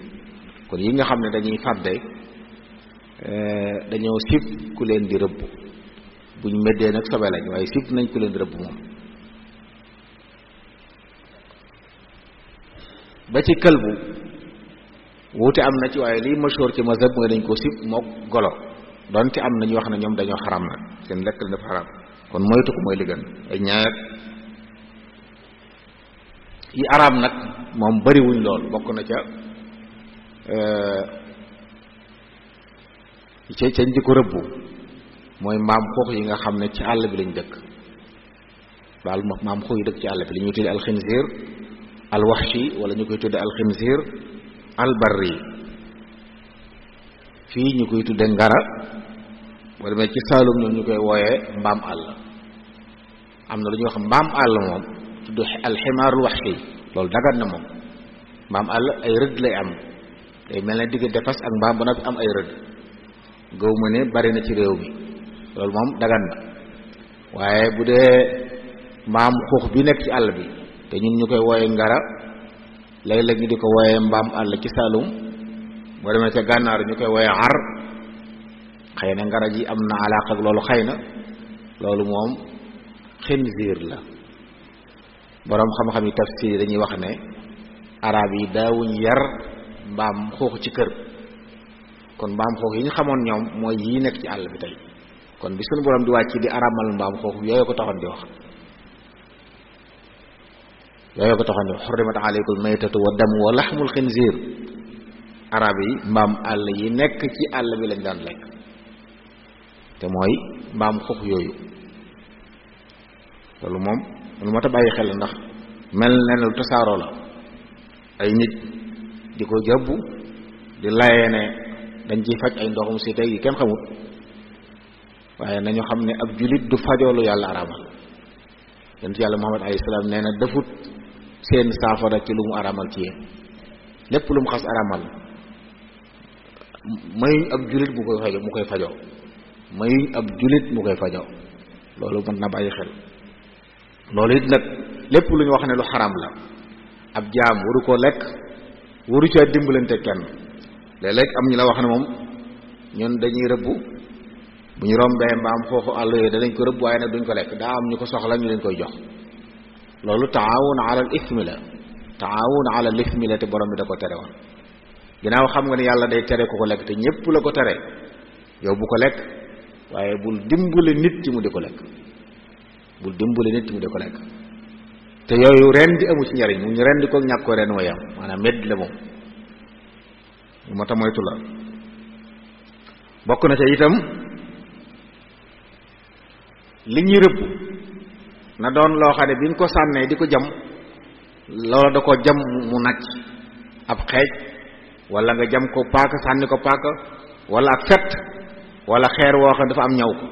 Speaker 2: kon yi nga xam ne dañuy fàdde dañoo sib ku leen di rëbb buñ meddee nag sobe lañ waaye sib nañ ku leen di rëbb moom ba ci këlbu wuute am na ci waaye lii mashhur ci mazhab mooy dañ ko sib mook golo donte am na ñu wax ne ñoom dañoo xaram nag seen lekk la dafa xaram kon moytu ko mooy li gën ay ñaar yi araam nag moom bariwuñ lool bokk na ca cañ di ko rëbbu mooy mbaam xuux yi nga xam ne ci àll bi lañ dëkk daal maam xuux yi dëkk ci àll bi li ñuy tudde alxinziir alwaxshi wala ñu koy tudde alxinziir albarri fii ñu koy tudde ngara boo demee ci Saalum ñoom ñu koy wooyee mbaam àll am na lu ñuy wax mbaam àll moom tudd alximaarul waxshi loolu dagat na moom mbaam àll ay rëdd lay am day mel ne diggante fas ak mbaam ba noppi am ay rëdd gëw ma ne bari na ci réew mi loolu moom dagat na waaye bu dee mbaam xuux bi nekk ci àll bi te ñun ñu koy wooye ngara léeg-léeg ñu di ko wooye mbaam àll ci Saalum boo demee ca gànnaar ñu koy wooye ar xëy na ngara ji am na alaaq ak loolu xëy na loolu moom xinziir la boroom xam-xam yi tafsir dañuy wax ne arab yi daawuñ yar mbaam xuux ci kër kon mbaam xuux yi ñu xamoon ñoom mooy yii nekk ci àll bi tey kon bi suñu borom di wàcc di aramal mbaam xuux yooyu ko taxoon di wax xurrimat aleykum maytatu wa damu wa laxmul xinziir arab yi mbaam àll yi nekk ci àll bi lañ daan lekk te mooy mbaam xuux yooyu loolu moom lu mat a bàyyi xel ndax mel ne lu tasaaroo la ay nit di ko jàbbu di layee ne dañ ciy faj ay ndoxum si tey yi kenn xamut waaye nañu xam ne ab julit du fajoolu yàlla araamal yonent yàlla Muhammad alayhi salaam nee na defut seen saafara ci lu mu araamal ci yéen lépp lu mu xas araamal mayuñ ab julit mu koy fajoo mayuñ ab julit mu koy fajoo loolu mën na bàyyi xel loolu it nag lépp lu ñu wax ne lu xaram la ab jaam waru koo lekk waru caa dimbalante kenn léeg-léeg am ñu la wax ne moom ñun dañuy rëbbu bu ñu rombee mbaam xooxu àll yooyu danañ ko rëbb waaye nag duñ ko lekk daa am ñu ko soxla ñu leen koy jox loolu taawun ala al ismi la taawun ala al ismi la te borom bi da ko tere woon ginnaaw xam nga ne yàlla day tere ku ko lekk te ñépp la ko tere yow bu ko lekk waaye bul dimbali nit ci mu di ko lekk bul dimbali nit ci mu di ko lekk te yooyu ren di amu ci njariñ mu ñu ren di ko ñàkk ko ren mooy am maanaam medd la moom moo tax moytu la bokk na ca itam li ñuy rëbb na doon loo xam ne bi nga ko sànnee di ko jam loola da ko jam mu nàcc ab xeej wala nga jam ko paaka sànni ko paaka wala ak fett wala xeer woo xam ne dafa am ñaw ko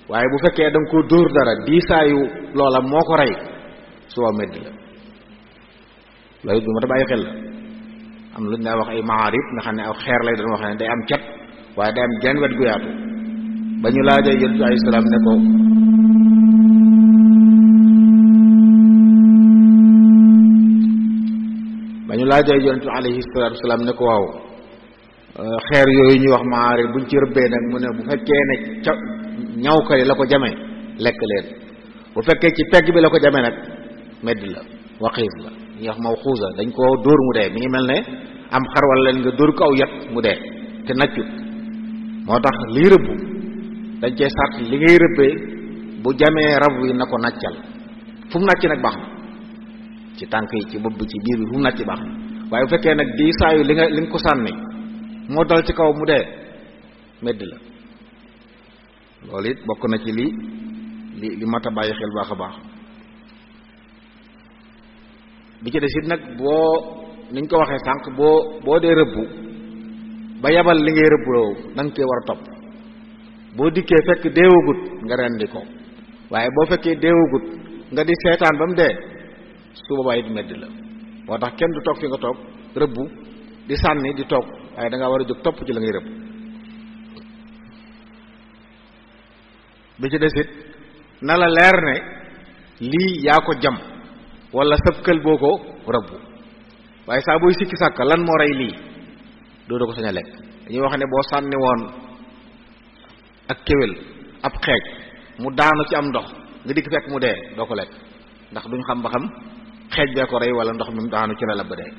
Speaker 2: waaye bu fekkee da nga ko dóor dara diisaayu loola moo ko rey suba medd la loolu du ma ta bàyyi xel la am lu ñu daa wax ay maarib nga xam ne aw xeer lay doon wax ne day am cat waaye day am genn wet gu yaatu ba ñu laajee yonent bi alayhi salaam ne ko waaw xeer yooyu ñuy wax maarib buñ ci rëbbee nag mu ne bu fekkee ne ca ñaw ko la ko jamee lekk leen bu fekkee ci pegg bi la ko jamee nag medd la waxiif la ñuy wax mawxuusa dañ koo dóor mu dee mi ngi mel ne am xar wala leen nga dóor ko aw yat mu dee te naccut moo tax lii rëbb dañ cee sart li ngay rëbbee bu jamee rab wi na ko naccal fu mu nàcc nag baax na ci tànk yi ci bopp bi ci biir bi fu mu nàcc baax na waaye bu fekkee nag di saayu li nga ko sànni moo dal ci kaw mu dee medd la loolu it bokk na ci li mat a bàyyi xel baax a baax bi ci des it nag boo niñ ko waxee sànq boo dee rëbbu ba yabal li ngay rëbbuloo da nga koy war a topp boo dikkee fekk deewagut nga rendi ko waaye boo fekkee deewagut nga di seetaan ba mu dee su boobaa it medd la moo tax kenn du toog fi nga toog rëbbu di sànni di toog waaye da ngaa war a jóg topp ci la ngay rëbb bi ci des it na la leer ne lii yaa ko jam wala sab kël boo ko rëbbu waaye saa booy sikki sàkka lan moo rey lii doo ko sañ a lekk dañuy wax ne boo sànni woon ak kéwél ab xeej mu daanu ci am ndox nga dikk fekk mu dee doo ko lekk ndax duñ xam ba xam xeej bee ko rey wala ndox mi mu daanu ci la ba dee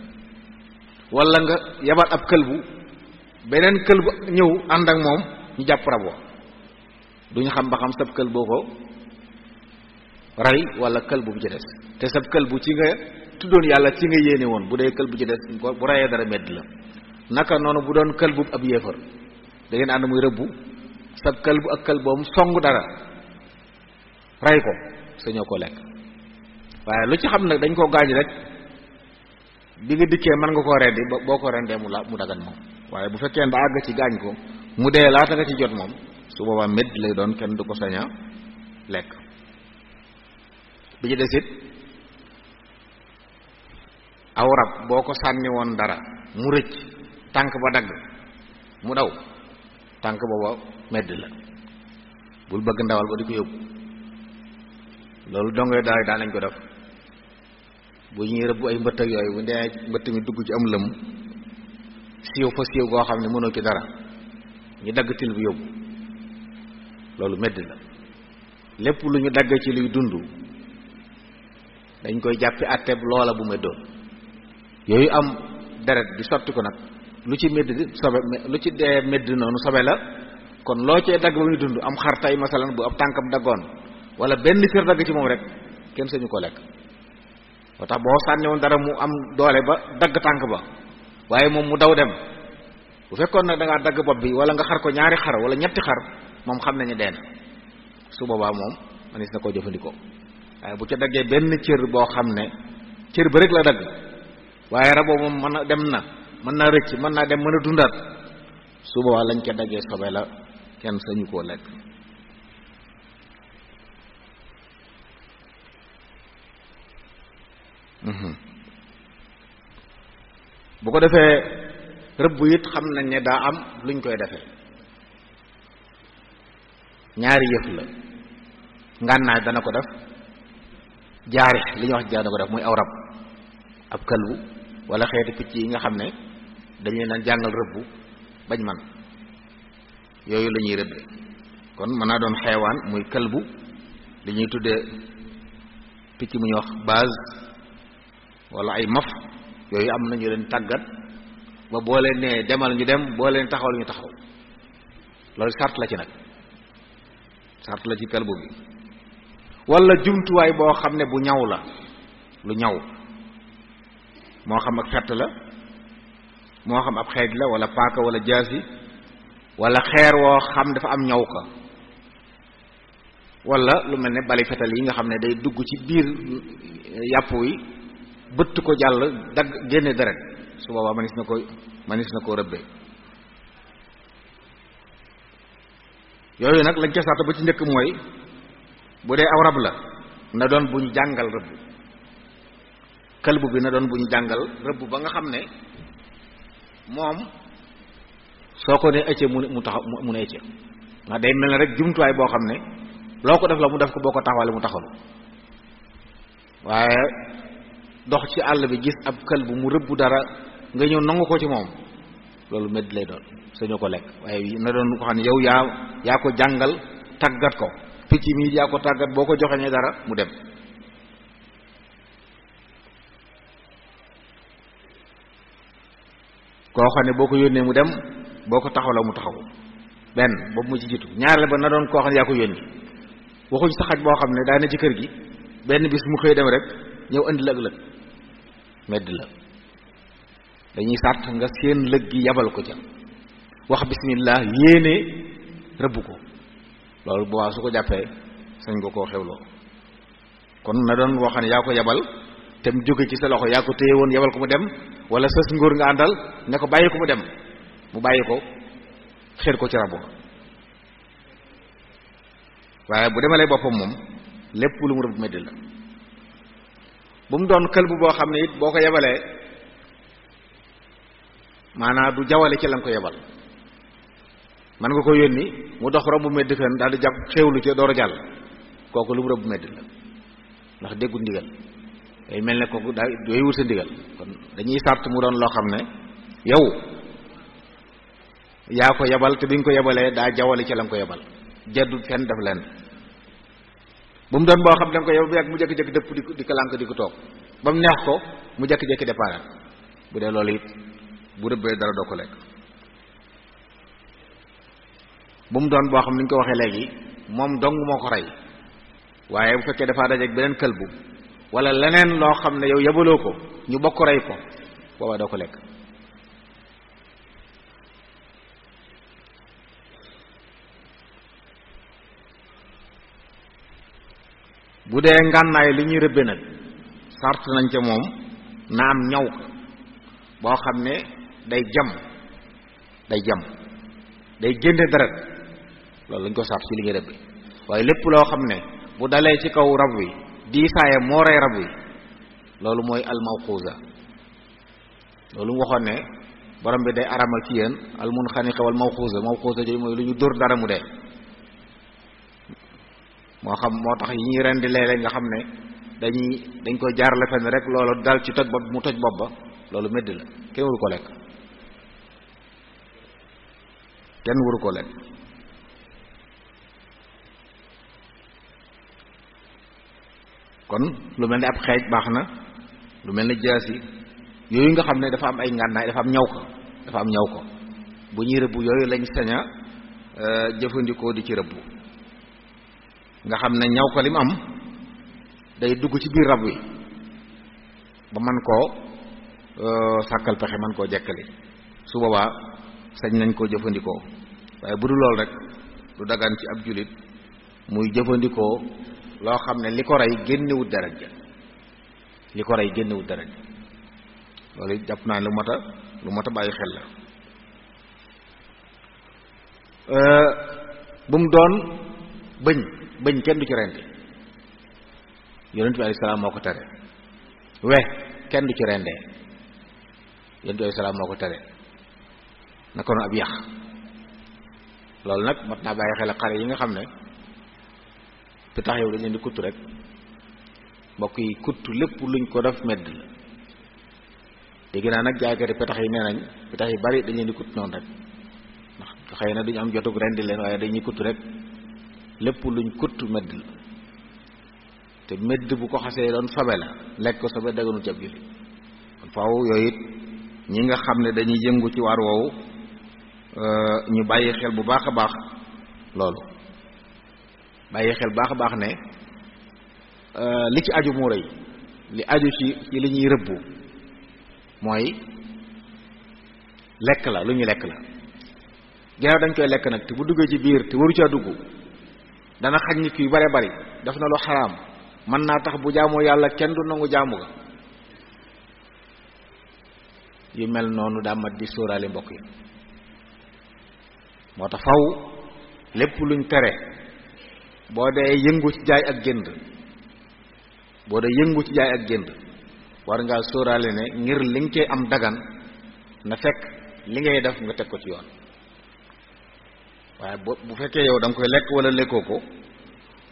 Speaker 2: wala nga yabal ab këlbu beneen këlbu ñëw ànd ak moom ñu jàpp rab wa duñu xam ba xam sab kël boo ko rey wala kël bu ci des te sab kël bu ci nga tuddoon yàlla ci nga yéene woon bu dee kël bu ci des bu reyee dara medd la naka noonu bu doon kël bu ab yéefar da ngeen ànd muy rëbbu sab kël bu ak kël boom song dara rey ko sañoo ko lekk waaye lu ci xam nag dañ koo gaañ rek bi nga dikkee mën nga koo rendi boo ko rendee mu dagan moom waaye bu fekkee ba àgg ci gaañ ko mu dee laata nga ci jot moom su boobaa medd lay doon kenn du ko saña lekk bi ci desit aw rab boo ko sànni woon dara mu rëcc tànk ba dagg mu daw tànk booba medd la bul bëgg ndawal ba di ko yóbbu loolu dongoy daal daan nañ ko def bu ñuy rëbb ay mbëtt ak yooyu bu dee mbëtt mi dugg ci am lëm siiw fa siiw goo xam ne mënoo ci dara ñu dagg til bu yóbbu loolu medd la lépp lu ñu dagg ci luy dund dañ koy jàppi àtteeb loola bu meddoon yooyu am deret di sotti ko nag lu ci medd sobe lu ci dee medd noonu sobe la kon loo cee dagg ba muy dund am xar tay masalan bu ab tànkam daggoon wala benn cër dagg ci moom rek kenn sañu ko lekk moo tax boo sànni woon dara mu am doole ba dagg tànk ba waaye moom mu daw dem bu fekkoon nag da ngaa dagg bopp bi wala nga xar ko ñaari xar wala ñetti xar moom xam nañu dee na su boobaa moom manis na koo jëfandikoo waaye bu ca daggee benn cër boo xam ne cër ba rek la dagg waaye raboo moom mën na dem na mën naa rëcc mën naa dem mën a dundaat su boobaa lañ ca daggee sobe la kenn sañu koo lekk bu ko defee rëbb it xam nañ ne daa am luñ koy defee ñaari yëf la ngànnaay dana ko def jaari li ñuy wax jaar dana ko def muy aw rab ab kalbu wala xeeti picc yi nga xam ne dañ leen a jàngal rëbbu bañ man yooyu la ñuy rëbbe kon mën naa doon xeewaan muy kalbu li ñuy tuddee picc mu ñuy wax base wala ay maf yooyu am nañu leen tàggat ba boo leen nee demal ñu dem boo leen taxawal ñu taxaw loolu sart la ci nag sart la ci kalbu bi wala jumtuwaay boo xam ne bu ñaw la lu ñaw moo xam ak fett la moo xam ab xeej la wala paaka wala jaasi wala xeer woo xam dafa am ñaw ka wala lu mel ne bali fetal yi nga xam ne day dugg ci biir yàpp wi bëtt ko jàll dagg génne deret su boobaa manis na ko rëbbee yooyu nag lañ ca sart ba ci njëkk mooy bu dee aw rab la na doon bu ñu jàngal rëbb kalbu bi na doon bu ñu jàngal rëbb ba nga xam ne moom soo ko ne ëcce mu taxaw mu ne ëcce ndax day mel ne rek jumtuwaay boo xam ne loo ko def la mu def ko boo ko taxawale mu taxalu waaye dox ci àll bi gis ab kalbu mu rëbb dara nga ñëw nangu ko ci moom loolu medd lay doon sañoo ko lekk waaye na doon ko xam ne yow yaa ko jàngal tàggat ko picc mi yaa ko tàggat boo ko joxeñee dara mu dem koo xam ne boo ko yónnee mu dem boo ko taxawla mu taxaw benn boobu mu ci jiitu ñaareel ba na doon koo xam ne yaa ko yónni waxuñ sa xaj boo xam ne daa ne ci kër gi benn bis mu xëy dem rek ñëw indi la ëllëg medd la dañuy sàrt nga seen lëg gi yabal ko ca wax bismillah yéene rëbb ko loolu bu waa su ko jàppee sañ nga koo xewloo kon na doon woo xam ne yaa ko yabal te mu jóge ci sa loxo yaa ko téye woon yabal ko mu dem wala sës ngóor nga àndal ne ko bàyyi ko mu dem mu bàyyi ko xéer ko ci rabo waaye bu demalee boppam moom lépp lu mu rëbb medd la bu mu doon këlbu boo xam ne it boo ko yebalee maanaam du jawale ci lañ ko yebal man nga ko yónni mu dox romb medd fenn daal di jàpp xéewlu ci door a jàll kooku lu mu rëbb medd la ndax déggul ndigal day mel ne kooku daa yooyu wut sa ndigal kon dañuy sàrt mu doon loo xam ne yow yaa ko yebal te bi nga ko yebalee daa jawale ci lañ ko yebal jaddul fenn def leen bu mu doon boo xam ne danga ko yebal bu yàgg mu jékki-jékki dëpp di ko lànk di ko toog ba mu neex ko mu jékki-jékki départ bu dee loolu it bu rëbbee dara doo ko lekk. bu mu doon boo xam ni ñu ko waxee léegi moom dong moo ko rey waaye bu fekkee dafa dajeek beneen këlbu wala leneen loo xam ne yow yabaloo ko ñu bokk rey ko boobaa doo ko lekk. bu dee ngànnaay li ñuy rëbbe nag sart nañ ca moom na am ñaw ko boo xam ne day jam day génne deret loolu lañ ko sart ci li ñuy rëbbe waaye lépp loo xam ne bu dalee ci kaw rab wi diisaayam moo rey rab wi loolu mooy almawquza loolu mu waxoon ne borom bi day aramal ci yéen almunxaniqa wal mawquza jooyu mooy lu ñu dóor dara mu dee moo xam moo tax yi ñuy rendi léeg-léeg nga xam ne dañ koy jaarale fenn rek loolu dal ci toj bopp mu toj bopp ba loolu medd la kenn waru ko lekk kon lu mel ni ab xeej baax na lu mel ni jaasi yooyu nga xam ne dafa am ay ngànnaay dafa am ñaw ko bu ñuy rëbbu yooyu lañ sañ a jëfandikoo di ci rëbbu nga xam ne ñaw ko lim am day dugg ci biir rab wi ba man koo sàkkal pexe man koo jekkali su boobaa sañ nañ koo jëfandikoo waaye bu dul lool rek du dagan ci ab jullit muy jëfandikoo loo xam ne li ko rey génnewut deret ja loolu jàpp naa lu mat a bàyyi xel la bu mu doon bëñ kenn du ci rendi yonent bi alayhi salaam moo ko tere kenn du ci rendee yonent bi alayhi salaam moo ko tere naka noonu ab yax loolu nag mat naa bàyyi xel xale yi nga xam ne te tax yow dañ leen di kuttu rek mbokk yi kuttu lépp luñ ko def medd la dégg naa nag jaaykati petax yi nee nañ petax yi bari dañ leen di kutt noonu rek ndax xëy na duñu am jotug rendi leen waaye dañuy kutt rek lépp luñ kutt medd la te medd bu ko xasee doon sobe la lekk ko sobe daganul ci ab jullit kon faaw yooyu it ñi nga xam ne dañuy yëngu ci waar woowu ñu bàyyi xel bu baax a baax loolu bàyyi xel baax a baax ne li ci aju moo rëy li aju ci li ñuy rëbbu mooy lekk la lu ñuy lekk la ginnaaw dañ koy lekk nag te bu duggee ci biir te waru caa dugg dana xañ nit ki yu bare bari def na lu xaraam mën naa tax bu jaamoo yàlla kenn du nangu jaamu ga yu mel noonu daa mat di sóoraale mbokk yi moo tax faw lépp luñ tere boo dee yëngu ci jaay ak jënd war ngaa sóoraale ne ngir li nga cee am dagan na fekk li ngay def nga teg ko ci yoon waaye bu fekkee yow da nga koy lekk wala lekkoo ko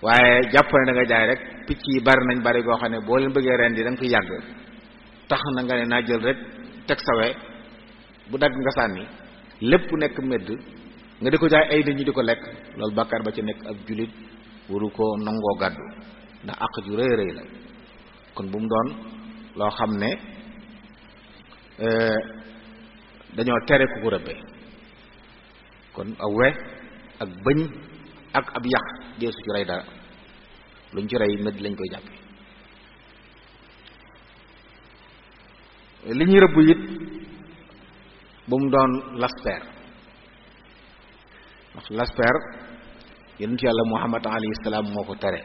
Speaker 2: waaye jàpp ne da nga jaay rek picc yi bari nañ bari goo xam ne boo leen bëggee rendi da nga fi yàgg tax na nga ne naa jël rek teg sawe bu dagg nga sànni lépp nekk medd nga di ko jaay ay nit ñi di ko lekk loolu bàkkaar ba ci nekk ab jullit waru ko nangoo gàddu ndax àq ju rëy rëy la kon bu mu doon loo xam ne dañoo tere ku ko rëbbe kon aw we ak bëñ ak ab yax dee su ci rey dara luñ ci rey medd lañ koy jàppe li ñuy rëbb it bu mu doon lasper ndax lasper yonent yàlla Muhammad alayhi salaam moo ko tere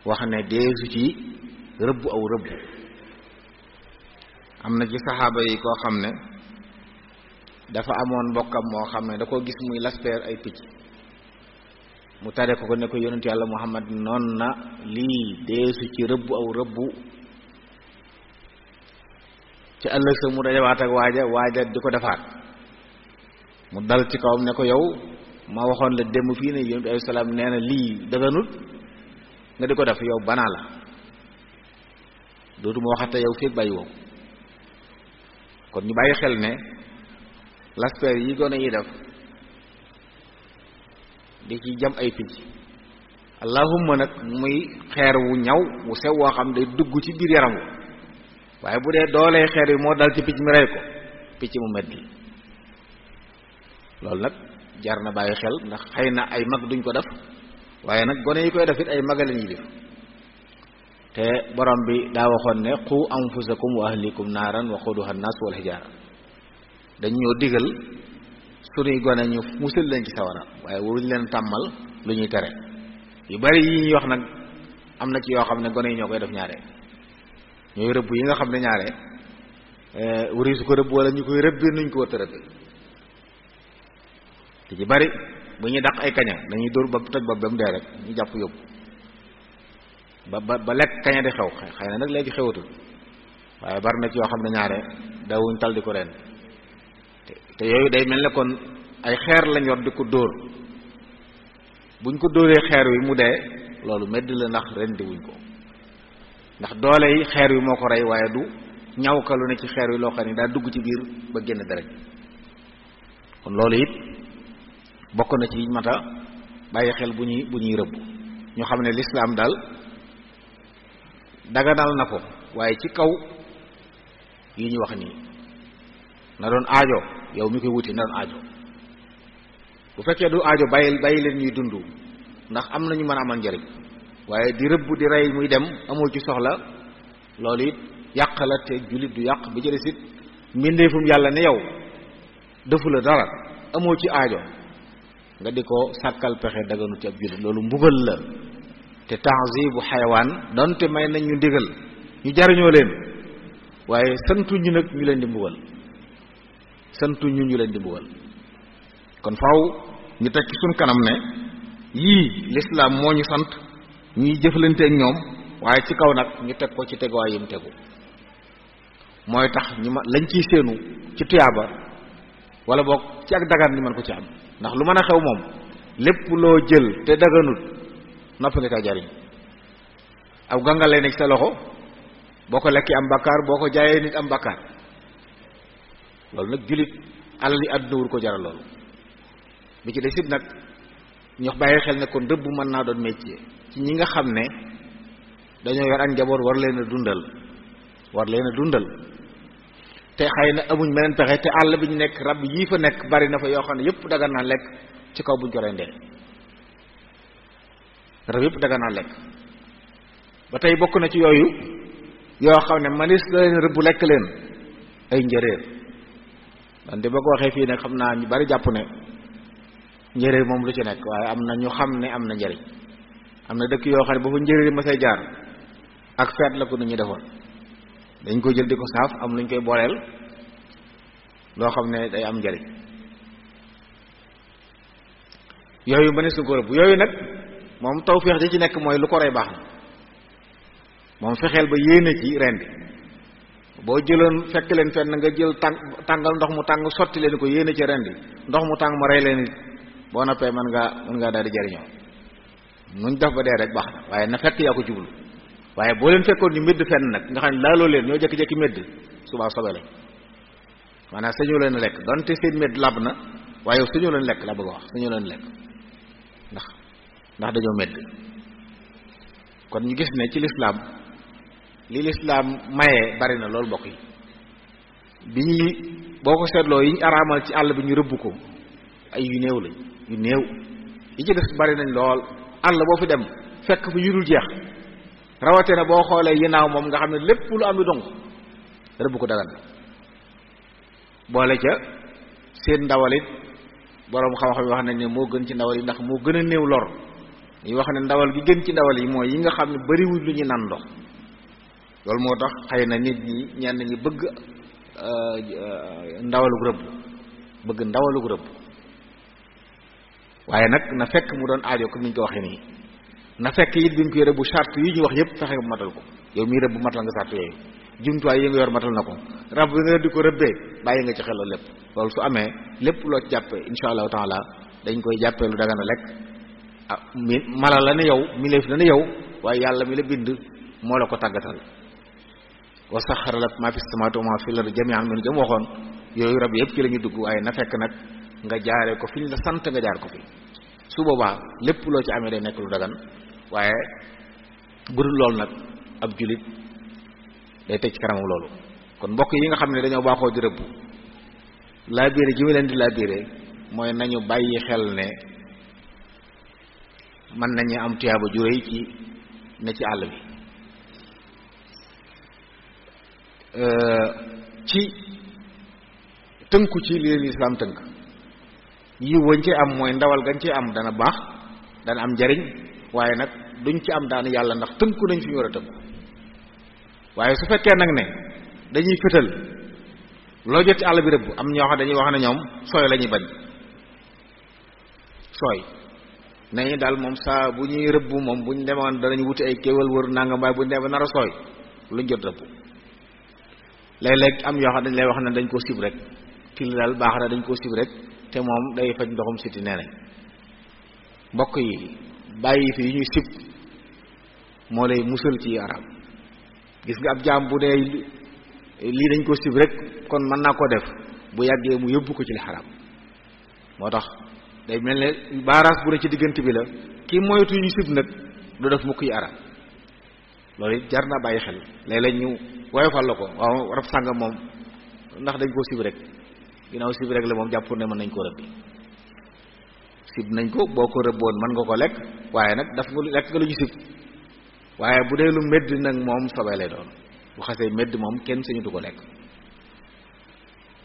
Speaker 2: wax ne deesu ci rëbb aw rëbb am na ci saxaaba yi koo xam ne dafa amoon mbokkam moo xam ne da ko gis muy lasper ay picc mu tere ko ne ko yonent yàlla Muhammad noon na lii deesu ci rëbb aw rëbb ci ëllëg sa mu dajawaat ak waaja di ko defaat mu dal ci kawam ne ko yow ma waxoon la démb fii ne yonent alayhi salaam nee na lii dëgganut nga di ko def yow banaa la dootuma waxate yow fii bàyyi woo kon ñu bàyyi xel ne lasper yi gone yi def di ci jam ay picc allahumma nag muy xeer wu ñaw wu sew woo xam day dugg ci biir yaram wu waaye bu dee doolee xeer yi moo dal ci picc mi rey ko picc mu metti loolu nag jar na bàyyi xel ndax xëy na ay mag duñ ko def waaye nag gone yi koy def it ay maga la ñuy def te borom bi daa waxoon ne qu anfusakum wa ahlikum naaran waquduha an-nas wal hijaara dañ ñoo digal sunuy gone ñu musal leen ci sawara waaye waruñ leen tàmmal lu ñuy tere yu bari yi ñuy wax nag am na ci yoo xam ne gone yi ñoo koy def ñaare ñooy rëbb yi nga xam ne ñaare wari su ko rëbb wala ñu koy rëbbee nuñ ko war a rëbbee te ci bari bu ñuy daq ay kaña dañuy dóor ba toj ba mu dee rek ñu jàpp yóbbu ba lekk kaña di xew xëy na nag léegi xewatul waaye bari na ci yoo xam ne ñaare dawuñ tal di ko ren te yooyu day mel ne kon ay xeer lañ yor di ko dóor buñ ko dóoree xeer wi mu dee loolu medd la ndax rendi wuñ ko ndax doole yi xeer wi moo ko rey waaye du ñaw ka lu ne ci xeer wi loo xam ne daa dugg ci biir ba génn deret kon loolu it bokk na ci mata bàyyi xel bu ñuy rëbb ñu xam ne lislaam daal daganal na ko waaye ci kaw yi ñu wax nii na doon aajo yow mi koy wuti na doon aajo bu fekkee du aajo bàyyi leen ñuy dund ndax am nañu mën a amal njariñ waaye di rëbb di rey muy dem amoo ci soxla loolu it yàq la te jullit du yàq bi jële sit mbindeefum yàlla ne yow defu la dara amoo ci aajo nga di ko sàkkal pexe daganu ci ab jullit loolu mbugal la te ta'zibu xayawaan donte may nañ ñu ndigal ñu jariñoo leen waaye santuñu nag ñu leen di mbugal santuñu ñu leen di mbugal kon faaw ñu teg ci suñ kanam ne yii lislaam moo ñu sant ñuy jëflante ak ñoom waaye ci kaw nag ñu teg ko ci teguwaay yim tegu mooy tax ñu ma lañ ciy séenu ci tuyaaba wala boog ci ak dagan ñu mën ko ci am ndax lu mën a xew moom lépp loo jël te daganut noppi nga ca jariñ aw gàngalee nekk sa loxo boo ko lekkee am bakkaar boo ko jaayee nit am bakkaar loolu nag jullit alal yi àdduna wur ko jaral loolu bi ci desit nag ñu bàyyi xel ne kon rëbb mën naa doon métier ci ñi nga xam ne dañoo yor ak njaboot war leen a dundal te xëy na amuñ meneen pexe te àll bi ñu nekk rab yii fa nekk bari na fa yoo xam ne yëpp dagan naa lekk ci kaw buñ ko rendee rab yëpp dagan naa lekk ba tey bokk na ci yooyu yoo xam ne manis la leen rëbb lekk leen ay njëréer wante boo ko waxee fii nag xam naa ñu bari jàpp ne njëréer moom lu ci nekk waaye am na ñu xam ne am na njëriñ am na dëkk yoo xam ne ba fa njëréer ma say jaar ak feet la ko nit ñi defoon dañ ko jël di ko saaf am luñ koy booleel loo xam ne day am njëriñ yooyu manis na ko rëbb yooyu nag moom tawfeex ji ci nekk mooy lu ko rey baax na moom fexeel ba yéene ci rendi boo jëloon fekk leen fenn nga jël tàngal ndox mu tàng sotti leen ko yéene ci rendi ndox mu tàng ma rey leen it boo noppee mën ngaa daal di jariñoo nuñ def ba dee rek baax na waaye na fekk yaa ko jublu waaye boo leen fekkoon ñu médd fenn nag nga xam ne laaloo leen ñoo jékki-jékki médd subaa sobe la maanaam sañoo leen lekk donte seen médd lab na waaye yow sañoo leen lekk la bëgg a wax sañoo leen lekk ndax dañoo médd kon ñu gis ne ci lislaam li lislaam maye bari na loolu bokk yi bi ñuy boo ko seetloo yi ñu araamal ci àll bi ñu rëbb ko ay yu néew lañ yu néew yi ci des bari nañ lool àll boo fi dem fekk fi yu dul jeex rawate na boo xoolee yinaaw moom nga xam ne lépp lu am lu donc rëbb ko dagan boole ca seen ndawalit boroom xam-xam yi wax nañ ne moo gën ci ndawal yi ndax moo gën a néew lor yi wax ne ndawal gi gën ci ndawal yi mooy yi nga xam ne bariwul lu ñu naan ndox loolu moo tax xëy na nit ñi ñenn ñi bëgg ndawalug rëbb waaye nag na fekk mu doon aajo comme ni ñu ko waxee nii na fekk it bi ñu koy rëbb charte yi ñu wax yépp fexe bu matal ko yow mii rëbb matal nga charte yooyu jumtuwaay yi nga yor matal na ko rab bi nga di ko rëbbee bàyyi nga ci xel loolu lépp loolu su amee lépp loo ci jàppee insha allahu taala dañ koy jàppee lu dagan a lekk ah mala la ne yow mileef la ne yow waaye yàlla mi la bind moo la ko tàggatal wa saxara lakum maa fi samaawaati wa maa fi l-ardi jamii'an min jëm waxoon yooyu rab yëpp ci la ñuy dugg waaye na fekk nag nga jaaree ko fi ñu la sant nga jaar ko fi su boobaa lépp loo ci amee day nekk lu dagan waaye bu dul loolu nag ab julit day teg ci kanamam loolu. kon mbokk yi nga xam ne dañoo baaxoo di rëbb laabiire ji mu leen di laabiire mooy nañu bàyyi xel ne mën nañu am tuyaaba ju rëy ci ne ci àll bi ci tënku ci li leen lislaam tënk yi wañ ci am mooy ndawal gañ ci am dana baax dana am njariñ waaye nag duñ ci am daanu yàlla ndax tënku nañ fi ñu war a tënku waaye su fekkee nag ne dañuy fétal loo jot ci àll bi rëbb am ñoo xam dañuy wax ne ñoom sooy la ñuy bañ sooy nañu daal moom saa bu ñuy rëbb moom bu ñu demoon danañ wuti ay kéwal wër nangam waaye bu ñu demee nar a sooy luñ jot rëbb léeg-léeg am yoo xam dañ lay wax ne dañ koo sib rek kii daal baax na dañ koo sib rek te moom day faj ndoxum siti nee nañ mbokk yi bàyyi fi yu ñuy sib moo lay musal ci arab gis nga ab jaam bu dee lii dañ ko sib rek kon mën naa ko def bu yàggee mu yóbbu ko ci li xaraam moo tax day mel ne baaraas bu ne ci diggante bi la kii moytu ñu sib nag du def mukk yi arab loolu it jar naa bàyyi xel léeg-léeg ñu woyofal la ko waaw rab sàngam moom ndax dañ koo sib rek ginnaaw sib rek la moom jàpp ne mën nañ koo rëbbi sib nañ ko boo ko rëbboon mën nga ko lekk waaye nag daf nga lekk nga lu ñu sib waaye bu dee lu medd nag moom sobee lay doon bu xasee medd moom kenn sañutu ko lekk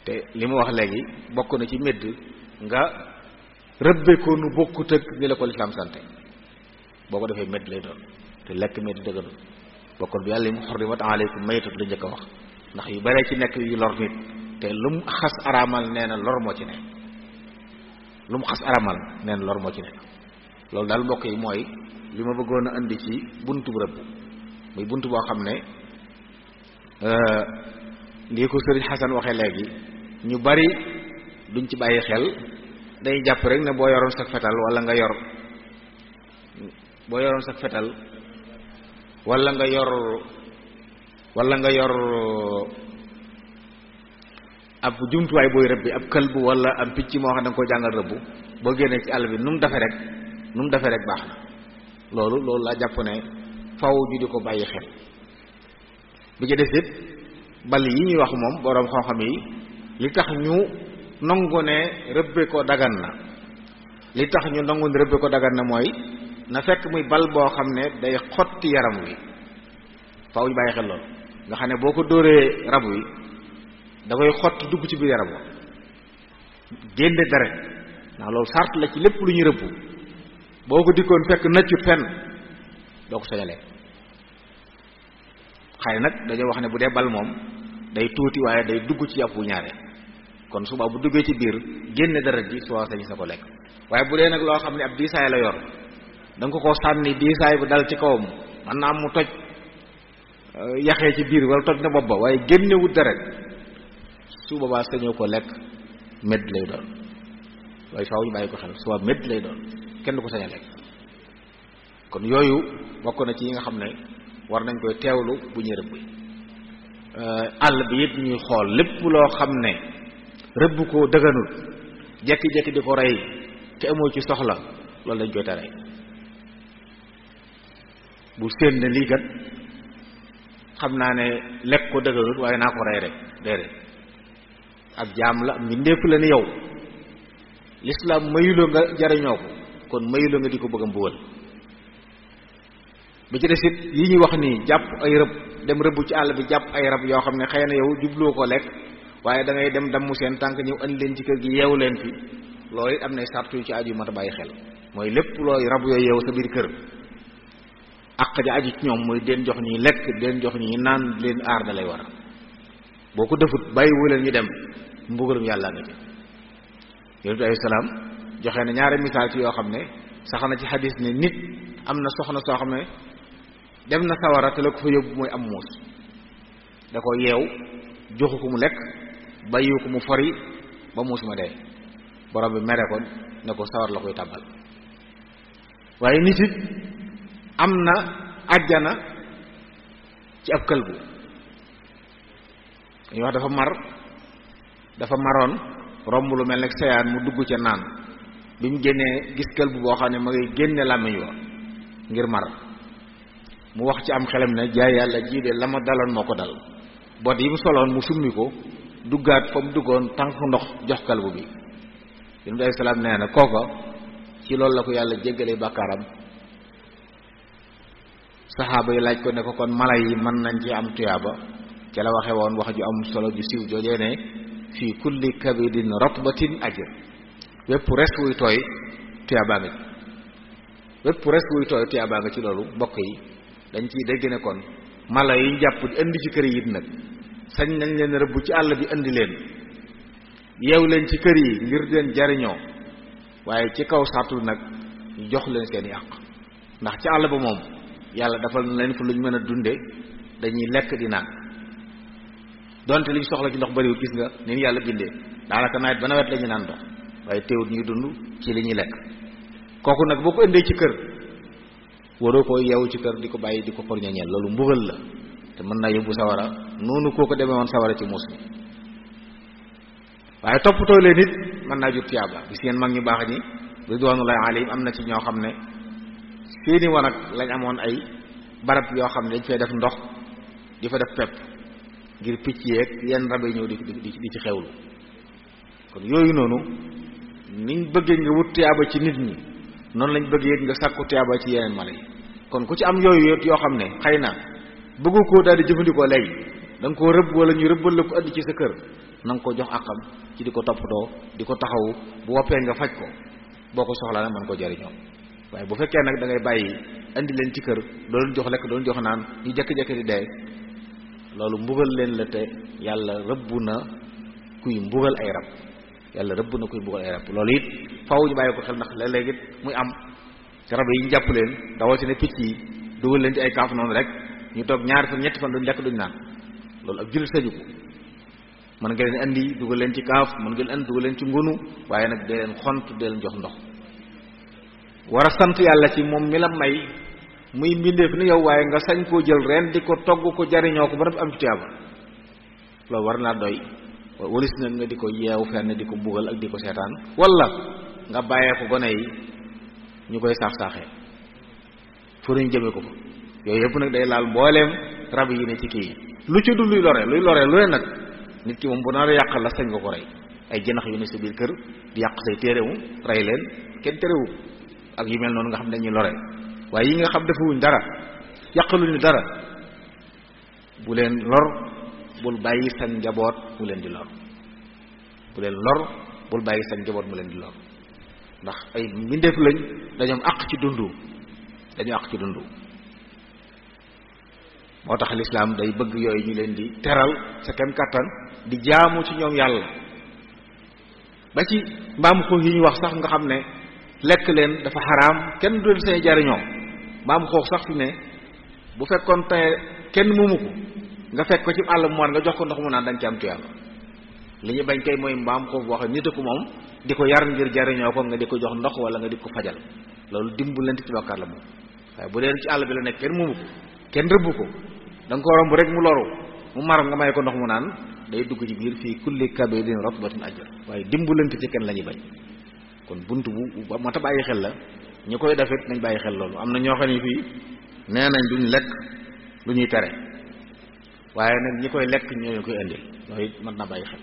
Speaker 2: te li mu wax léegi bokk na ci medd nga rëbbe ko nu bokkut ak ni la ko lislaam sante boo ko defee medd lay doon te lekk medd dëgganul bokkoon bi yàlla yi mu xurrimat aleykum maytatu la njëkk a wax ndax yu bare ci nekk yu lor nit te lu mu xas araamal nee na lor moo ci ne lu mu xas araamal nee na lor moo ci ne loolu daal mbokk yi mooy li ma bëggoon a indi ci buntu bu rëbb muy buntu boo xam ne lii ko sëriñ Xasan waxee léegi ñu bari duñ ci bàyyi xel dañuy jàpp rek ne boo yoroon sa fetal wala nga yor ab jumtuwaay booy rëbbi ab këlbu wala am picc moo xam ne da nga ko jàngal rëbbu boo génnee ci àll bi nu mu defee rek baax na loolu laa jàpp ne faw ñu di ko bàyyi xel bi ci des it bal yi ñuy wax moom boroom xam-xam yi li tax ñu nangu ne rëbbe ko dagan na mooy na fekk muy bal boo xam ne day xotti yaram wi faw ñu bàyyi xel loolu nga xam ne boo ko dóoree rab wi da koy xotti dugg ci biir yaram wa génne deret ndax loolu sart la ci lépp lu ñuy rëbb boo ko dikkoon fekk nëccut fenn doo ko sañalee xëy nag dañoo wax ne bu dee bal moom day tuuti waaye day dugg ci yàpp wu ñaare kon suba bu duggee ci biir génne deret ji soo sañ sa ko lekk waaye bu dee nag loo xam ne ab diisaay la yor da nga ko sànni diisaay bu dal ci kawam man naa am mu toj yaxee ci biir wala toj na bopp ba waaye génnewut deret su boobaa sañoo ko lekk medd lay doon waaye faaw ñu bàyyi ko xel suba medd lay doon kenn du ko sañ a lekk kon yooyu bokk na ci yi nga xam ne war nañ koy teewlu bu ñuy rëbb àll bi it ñuy xool lépp loo xam ne rëbb ko dëgganul jekki-jekki di ko rey te amoo ci soxla loolu dañ koy tere bu séen ne lii kat xam naa ne lekk ko dëgganul waaye naa ko rey rek déedéet ab jaam la mbindeef la ni yow lislaam mayuloo nga jariñoo ko kon mayuloo nga di ko bëgg a mbugal bi ci des it yi ñuy wax nii jàpp ay rëbb dem rëbb ci àll bi jàpp ay rab yoo xam ne xëy na yow jubloo ko lekk waaye da ngay dem dammu seen tànk ñëw andi leen ci kër gi yeewu leen fi loolu it am nay sartu yu ci aju yu mat a bàyyi xel mooy lépp looy rab yooyu yeewu sa biir kër àq ja aju ci ñoom mooy den jox ñuy lekk den jox ñuy naan leen aar da lay war boo ko defut bàyyiwu leen ñu dem mbugalum yàlla nga ci yonent bi alayhi salaam joxe na ñaari misaal ci yoo xam ne sax na ci xadis ne nit am na soxna soo xam ne dem na sawara te la ko fa yóbbu mooy am muus da ko yeew joxu ko mu lekk bàyyiwu ko mu fori ba muus ma dee borom bi mere ko ne ko sawar la koy tàbbal waaye nit it am na àjjana ci ab këlbu dañuy wax dafa maroon romb lu mel ne seyaan mu dugg ca naan bi mu génnee gis këlbu boo xam ne ma ngay génne làmmiñ wa ngir mar mu wax ci am xelam ne jaay yàlla jii de la ma daloon moo ko dal bot yi mu soloon mu summi ko duggaat fa mu duggoon tànk ndox jox kalbu bi yonent bi alayhi salaam nee na kooka ci loolu la ko yàlla jéggalee bàkkaaram saxaaba yi laaj ko ne ko kon mala yi mën nañ ci am tuyaaba ca la waxe woon wax ju am solo ju siiw joojee ne fii kulli kabidin ratbatin ajr wépp res wuy tooy tuyaabaa nga ci wépp res wuy tooy tuyaabaa nga ci loolu mbokk yi dañ ciy dégg ne kon mala yi jàpp di indi ci kër yi it nag sañ nañ leen rëbb ci àll bi indi leen yeew leen ci kër yi ngir leen jariñoo waaye ci kaw sartul nag ñu jox leen seen yàq ndax ci àll ba moom yàlla dafal na leen fa lu ñu mën a dunde dañuy lekk di naan donte li ñu soxla ci ndox bariwul gis nga ni yàlla bindee daanaka nawet ba nawet la ñu naan ndox waaye teewut ñuy dund ci li ñuy lekk kooku nag boo ko indee ci kër waroo ko yeewu ci kër di ko bàyyi di ko porñoñeel loolu mbugal la te mën naa yóbbu sawara noonu koo ko demee woon sawara ci muus mi waaye toppatoo leen it mën naa jur tiyaaba gis ngeen mag ñu baax ñi ridwanullahi alayhim am na ci ñoo xam ne seeni wanag lañ amoon ay barab yoo xam ne dañ fay def ndox di fa def pepp ngir picc yeeg yenn rab yi ñëw di ci xewlu kon yooyu noonu niñ bëggee nga wut tiyaaba ci nit ñi noonu lañ bëggee nga sàkku tiyaaba ci yeneen mala yi kon ku ci am yooyu yoo xam ne xëy na bëggu koo daal di jëfandikoo léegi da nga koo rëbb wala ñu rëbbal la ko andi ci sa kër na nga ko jox àqam ci di ko toppatoo di ko taxawu bu woppee nga faj ko boo ko soxlaa nag mën ko jariñoo waaye bu fekkee nag da ngay bàyyi andi leen ci kër doo leen jox lekk doo leen jox naan ñu jekki-jekki di dee loolu mbugal leen la te yàlla rëbb na kuy mbugal ay rab yàlla rëbb na kuy mbugal ay rab loolu it faaw ñu bàyyi ko xel ndax léeg-léeg it muy am ci rab yi ñu jàpp leen rawatina picc yi dugal leen ci ay kaaf noonu rek ñu toog ñaari fan ñetti fan duñ lekk duñ naan loolu ab jullit sañu ko mën nga leen andi dugal leen ci kaaf mën nga leen andi dugal leen ci ngunu waaye nag dee leen xont dee leen jox ndox war a sant yàlla ci moom mi la may muy mbindeef ni yow waaye nga sañ koo jël ren di ko togg ko jariñoo ko ba def am ci tiyaaba loolu war naa doy walis na nga di ko yeew fenn di ko mbugal ak di ko seetaan wala nga bàyyee ko gone yi ñu koy saax-saaxee fu ñu jëmee ko fa yooyu yëpp nag day laal mbooleem rab yi ne ci kii yi lu ci du luy lore lu ne nag nit ki moom bu nar a yàqal la sañ nga ko rey ay jënax yu ne sa biir kër di yàq say téerewu rey leen kenn téerewu ak yu mel noonu nga xam ne dañuy lore waaye yi nga xam defuwuñ dara yàqaluñu dara bu leen lor bul bàyyi sa njaboot mu leen di lor bu leen lor bul bàyyi sa njaboot mu leen di lor ndax ay mbindeef lañ dañoo am àq ci dundu moo tax lislaam day bëgg yooyu ñu leen di teral sa kem kàttan di jaamu ci ñoom yàlla ba ci mbaam xuux yi ñu wax sax nga xam ne lekk leen dafa xaraam kenn du leen seen jariñoo mbaam xuux sax fi ne bu fekkoon te kenn moomu ko nga fekk ko ci àll mu war nga jox ko ndox mu naan dañ ci am tuyaaba li ñu bañ kay mooy mbaam xuux boo xam nit ko moom di ko yar ngir jariñoo ko nga di ko jox ndox wala nga di ko fajal loolu dimbalante ci bàkkaar la moom waaye bu dee ci àll bi la nekk kenn moomu ko kenn rëbb ko da nga ko romb rek mu loru mu maram nga may ko ndox mu naan day dugg ci biir fii kulli kabidin ratbatin ajr waaye dimbalante ci kenn la ñuy bañ kon bunt bu mat a bàyyi xel la ñi koy defit nañ bàyyi xel loolu am na ñoo xam ne fii nee nañ duñ lekk lu ñuy tere waaye nag ñi koy lekk ñoo koy indil loolu it mat na bàyyi xel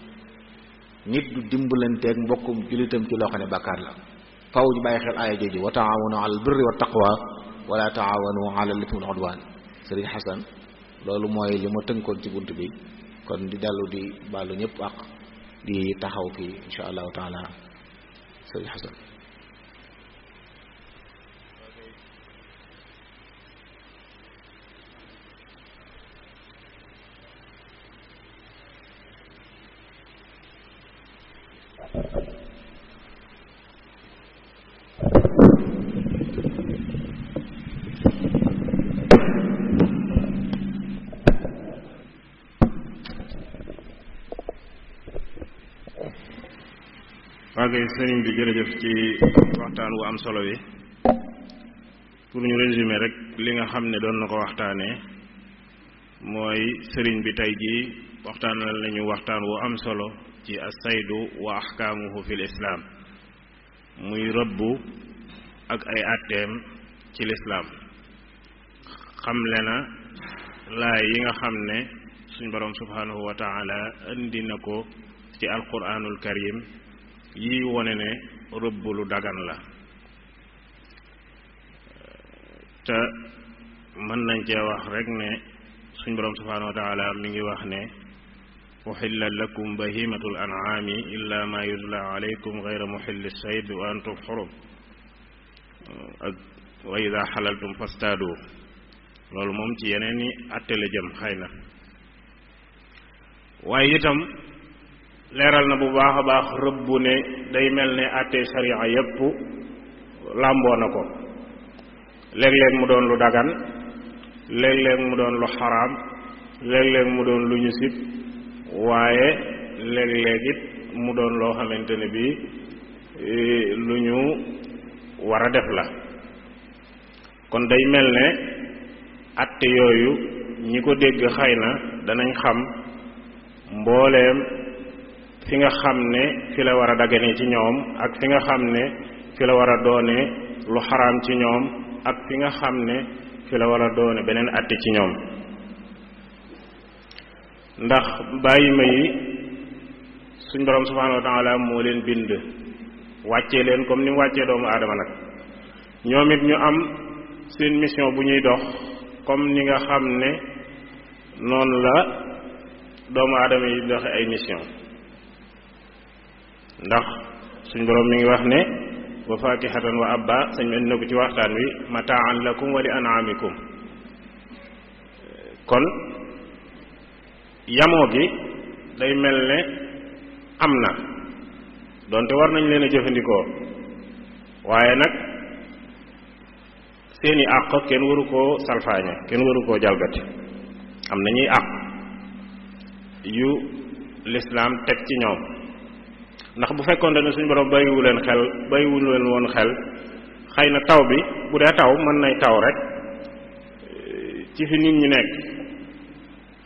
Speaker 2: nit du dimbalanteeg mbokkum julitam ci loo xam ne bàkkaar la faw ñu bàyyi xel aaya jooju wa taawanu ala al birri wa taqwa wala taawanu ala al ithmi wal udwan sëriñ Xasan loolu mooy li ma tënkoon ci bunt bi kon di dellu di baalu ñëpp ak di taxaw fii insha allahu taala sëriñ Xasan
Speaker 1: waagay sëriñ bi jërëjëf ci waxtaan wu am solo wi pour ñu résumer rek li nga xam ne doon na ko waxtaanee mooy sëriñ bi tey jii waxtaanal nañu waxtaan wu am solo ci as-saydu wa ahkaamuhu fil islaam muy rëbbu ak ay àtteem ci lislaam xamle na laay yi nga xam ne suñ boroom subhanahu wa taala indi na ko ci alquranul karim yi wone ne rëbb lu dagan la te mën nañ cee wax rek ne suñ boroom subhanahu wa taala mi ngi wax ne uhilla lakum bahimatul an'ami illa ma yutla alaykum ghayra muhillis sayd wa antum hurum ak wa idha halaltum fastadu loolu moom ci yeneen i àtte la jëm xëy na waaye itam leeral na bu baax a baax rëbb ne day mel ne àtte sharia yépp làmboo na ko léeg-léeg mu doon lu dagan léeg-léeg mu doon lu xaraam léeg-léeg mu doon lu ñu sib waaye léeg-léeg it mu doon loo xamante ne bi lu ñu war a def la kon day mel ne àtte yooyu ñi ko dégg xëy na danañ xam mbooleem fi nga xam ne fi la war a dagane ci ñoom ak fi nga xam ne fi la war a doone lu xaraam ci ñoom ak fi nga xam ne fi la war a doone beneen àtte ci ñoom ndax bàyyi ma yi suñ borom subhanahu wa taala moo leen bind wàccee leen comme ni mu wàccee doomu aadama nag ñoom it ñu am seen mission bu ñuy dox comme ni nga xam ne noonu la doomu aadama yi doxe ay mission ndax suñ borom mi ngi wax ne wa fakihatan wa abba sañ mel na ko ci waxtaan wi mataan lakum wa li an'amikum kon yamoo gi day mel ne am na donte war nañ leen a jëfandikoo waaye nag seeni àq kenn waru koo salfaañe kenn waru koo jalgati am na ñuy àq yu lislaam teg ci ñoom ndax bu fekkoon ne suñu borom bàyyiwu leen xel bàyyiwu leen woon xel xëy na taw bi bu dee taw mën nay taw rek ci fi nit ñi nekk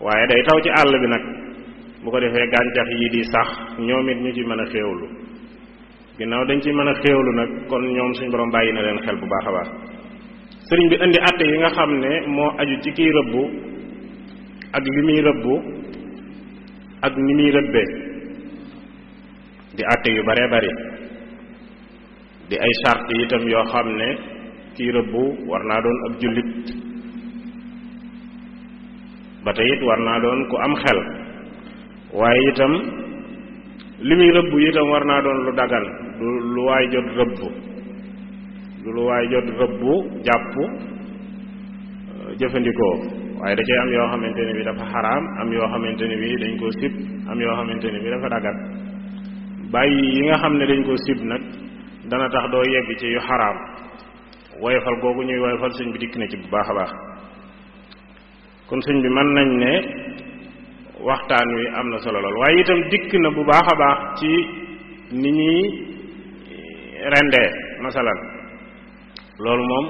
Speaker 1: waaye day taw ci àll bi nag bu ko defee gàncax yi di sax ñoom it ñu ci mën a xéewlu ginnaaw dañ ci mën a xéewlu nag kon ñoom suñu borom bàyyi na leen xel bu baax a baax sëriñ bi indi àtte yi nga xam ne moo aju ci kiy rëbbu ak li muy rëbbu ak ni muy rëbbee di àtte yu bare bari di ay charte itam yoo xam ne kiy rëbbu war naa doon ab jullit ba tey it war naa doon ku am xel waaye itam li muy rëbb itam war naa doon lu dagan du lu waay jot rëbb du lu waay jot rëbb jàpp jëfandikoo waaye da cay am yoo xamante ne bi dafa xaraam am yoo xamante ne bi dañ koo sib am yoo xamante ne bi dafa dagan bàyyi yi nga xam ne dañ koo sib nag dana tax doo yegg ci yu xaraam woyofal googu ñuy woyofal sëñ bi dikk na ci bu baax a baax kon sëñ bi mën nañ ne waxtaan wi am na solo lool waaye itam dikk na bu baax a baax ci ni ñuy rendee masalan loolu moom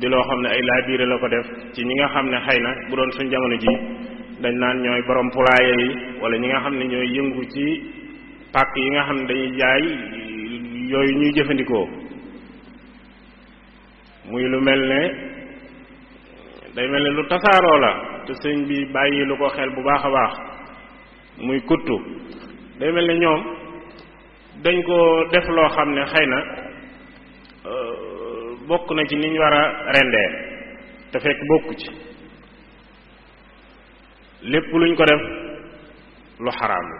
Speaker 1: di loo xam ne ay laabiire la ko def ci ñi nga xam ne xëy na bu doon suñ jamono ji dañ naan ñooy borom poulailler yi wala ñi nga xam ne ñooy yëngu ci pàkk yi nga xam ne dañuy jaay yooyu ñuy jëfandikoo muy lu mel ne day mel ne lu tasaaroo la te sëñ bi bàyyi lu ko xel bu baax a baax muy kuttu day mel ne ñoom dañ ko def loo xam ne xëy na bokk na ci niñ war a rendee te fekk bokku ci lépp luñ ko def lu xaraam la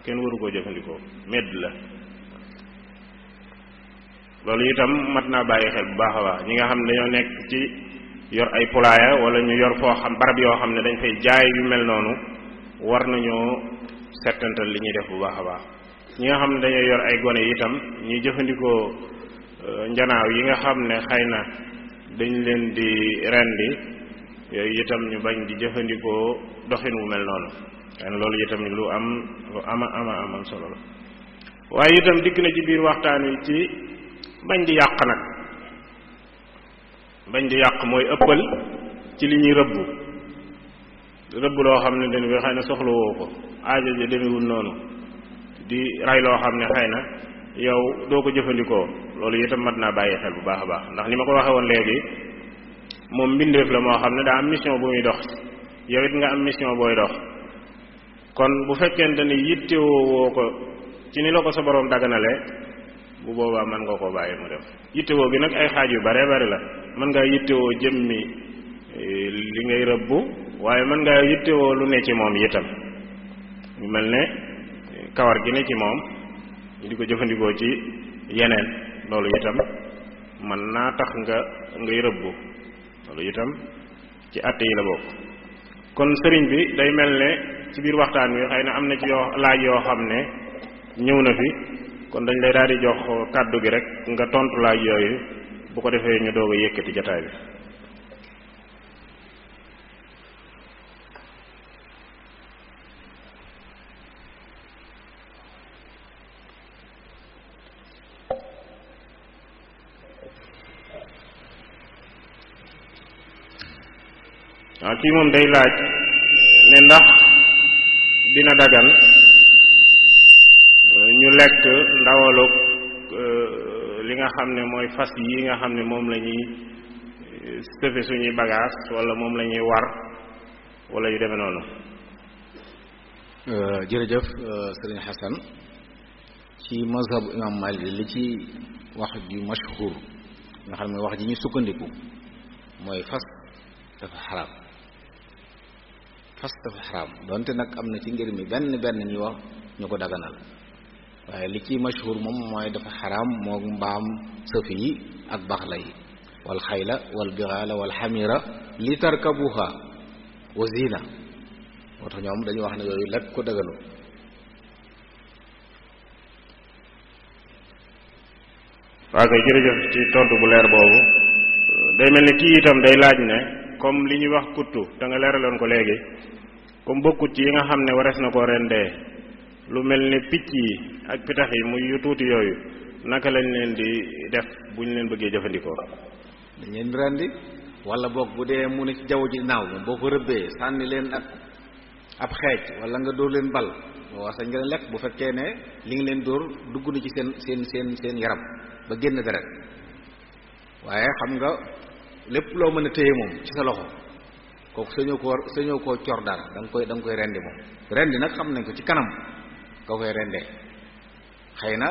Speaker 1: kenn waru koo jëfandikoo medd la loolu itam mat naa bàyyi xel bu baax a baax ñi nga xam ne dañoo nekk ci yor ay poulailler wala ñu yor foo xam barab yoo xam ne dañ fay jaay yu mel noonu war nañoo settantal li ñuy def bu baax a baax ñi nga xam ne dañoo yor ay gone itam ñuy jëfandikoo njanaaw yi nga xam ne xëy na dañ leen di rendi yooyu itam ñu bañ di jëfandikoo doxin wu mel noonu xëy na loolu itam lu am solo la waaye itam dikk na ci biir waxtaan wi ci bañ di yàq nag bañ di yàq mooy ëppal ci li ñuy rëbb loo xam ne dañ koy xëy na soxlawoo ko aajo ja demewul noonu di ray loo xam ne xëy na yow doo ko jëfandikoo loolu itam mat naa bàyyi xel bu baax a baax ndax ni ma ko waxee woon léegi moom mbindeef la moo xam ne daa am mission bu muy dox yow it nga am mission booy dox kon bu fekkente ni yittewoo woo ko ci ni la ko sa boroom daganale bu boobaa mën nga koo bàyyi mu dem yittewoo gi nag ay xaaj yu bare bari la mën ngaa yittewoo jëmmi li ngay rëbbu waaye mën ngaa yittewoo lu ne ci moom itam ñu mel ne kawar gi ne ci moom ñu di ko jëfandikoo ci yeneen loolu itam mën naa tax ngay rëbbu loolu itam ci àtte yi la bokk kon sëriñ bi day mel ne ci biir waxtaan wi xëy na am na ci laaj yoo xam ne ñëw na fi kon dañ lay daal di jox kàddu gi rek nga tontu laaj yooyu bu ko defee ñu doog a yëkkati jataay bi waaw kii moom day laaj ne ndax dina dagan ñu lekk ndawalug li nga xam ne mooy fas yi nga xam ne moom la ñuy sëfe suñuy bagage wala moom la ñuy war wala yu demee noonu.
Speaker 2: jërëjëf sëriñ Xasan ci mazhab imam Malik li ci wax ju mashhur nga xam ne wax ji ñu sukkandiku mooy fas dafa xaraam fas dafa xaraam donte nag am na ci ngir mi benn ñu wax ñu ko daganal waaye li ci mashhur moom mooy dafa xaraam moo mbaam sëf yi ak baxla yi wal xayla wal bixaala wal xamira li tarkabuha wa zina moo tax ñoom dañuy wax ne yooyu lekk ko daganu
Speaker 1: waaw kay jërëjëf ci tontu bu leer boobu day mel ni kii itam day laaj ne comme li ñuy wax kuttu da nga leeraloon ko léegi comme bokkut ci yi nga xam ne warees na koo rendee lu mel ni picc yi ak pitax yi muy yu tuuti yooyu naka lañ leen di def bu ñu leen bëggee jëfandikoo.
Speaker 2: dañ leen rendi wala boog bu dee mu ne ci jaww ji naaw moom boo ko rëbbee sànni leen ak ab xeej wala nga dóor leen bal boo sañ nga leen lekk bu fekkee ne li nga leen dóor dugg na ci seen yaram ba génn deret waaye xam nga lépp loo mën a téye moom ci sa loxo kooku sañoo koo cor dara da nga koy rendi moom rendi nag xam nañ ko ci kanam nga koy rendee xëy na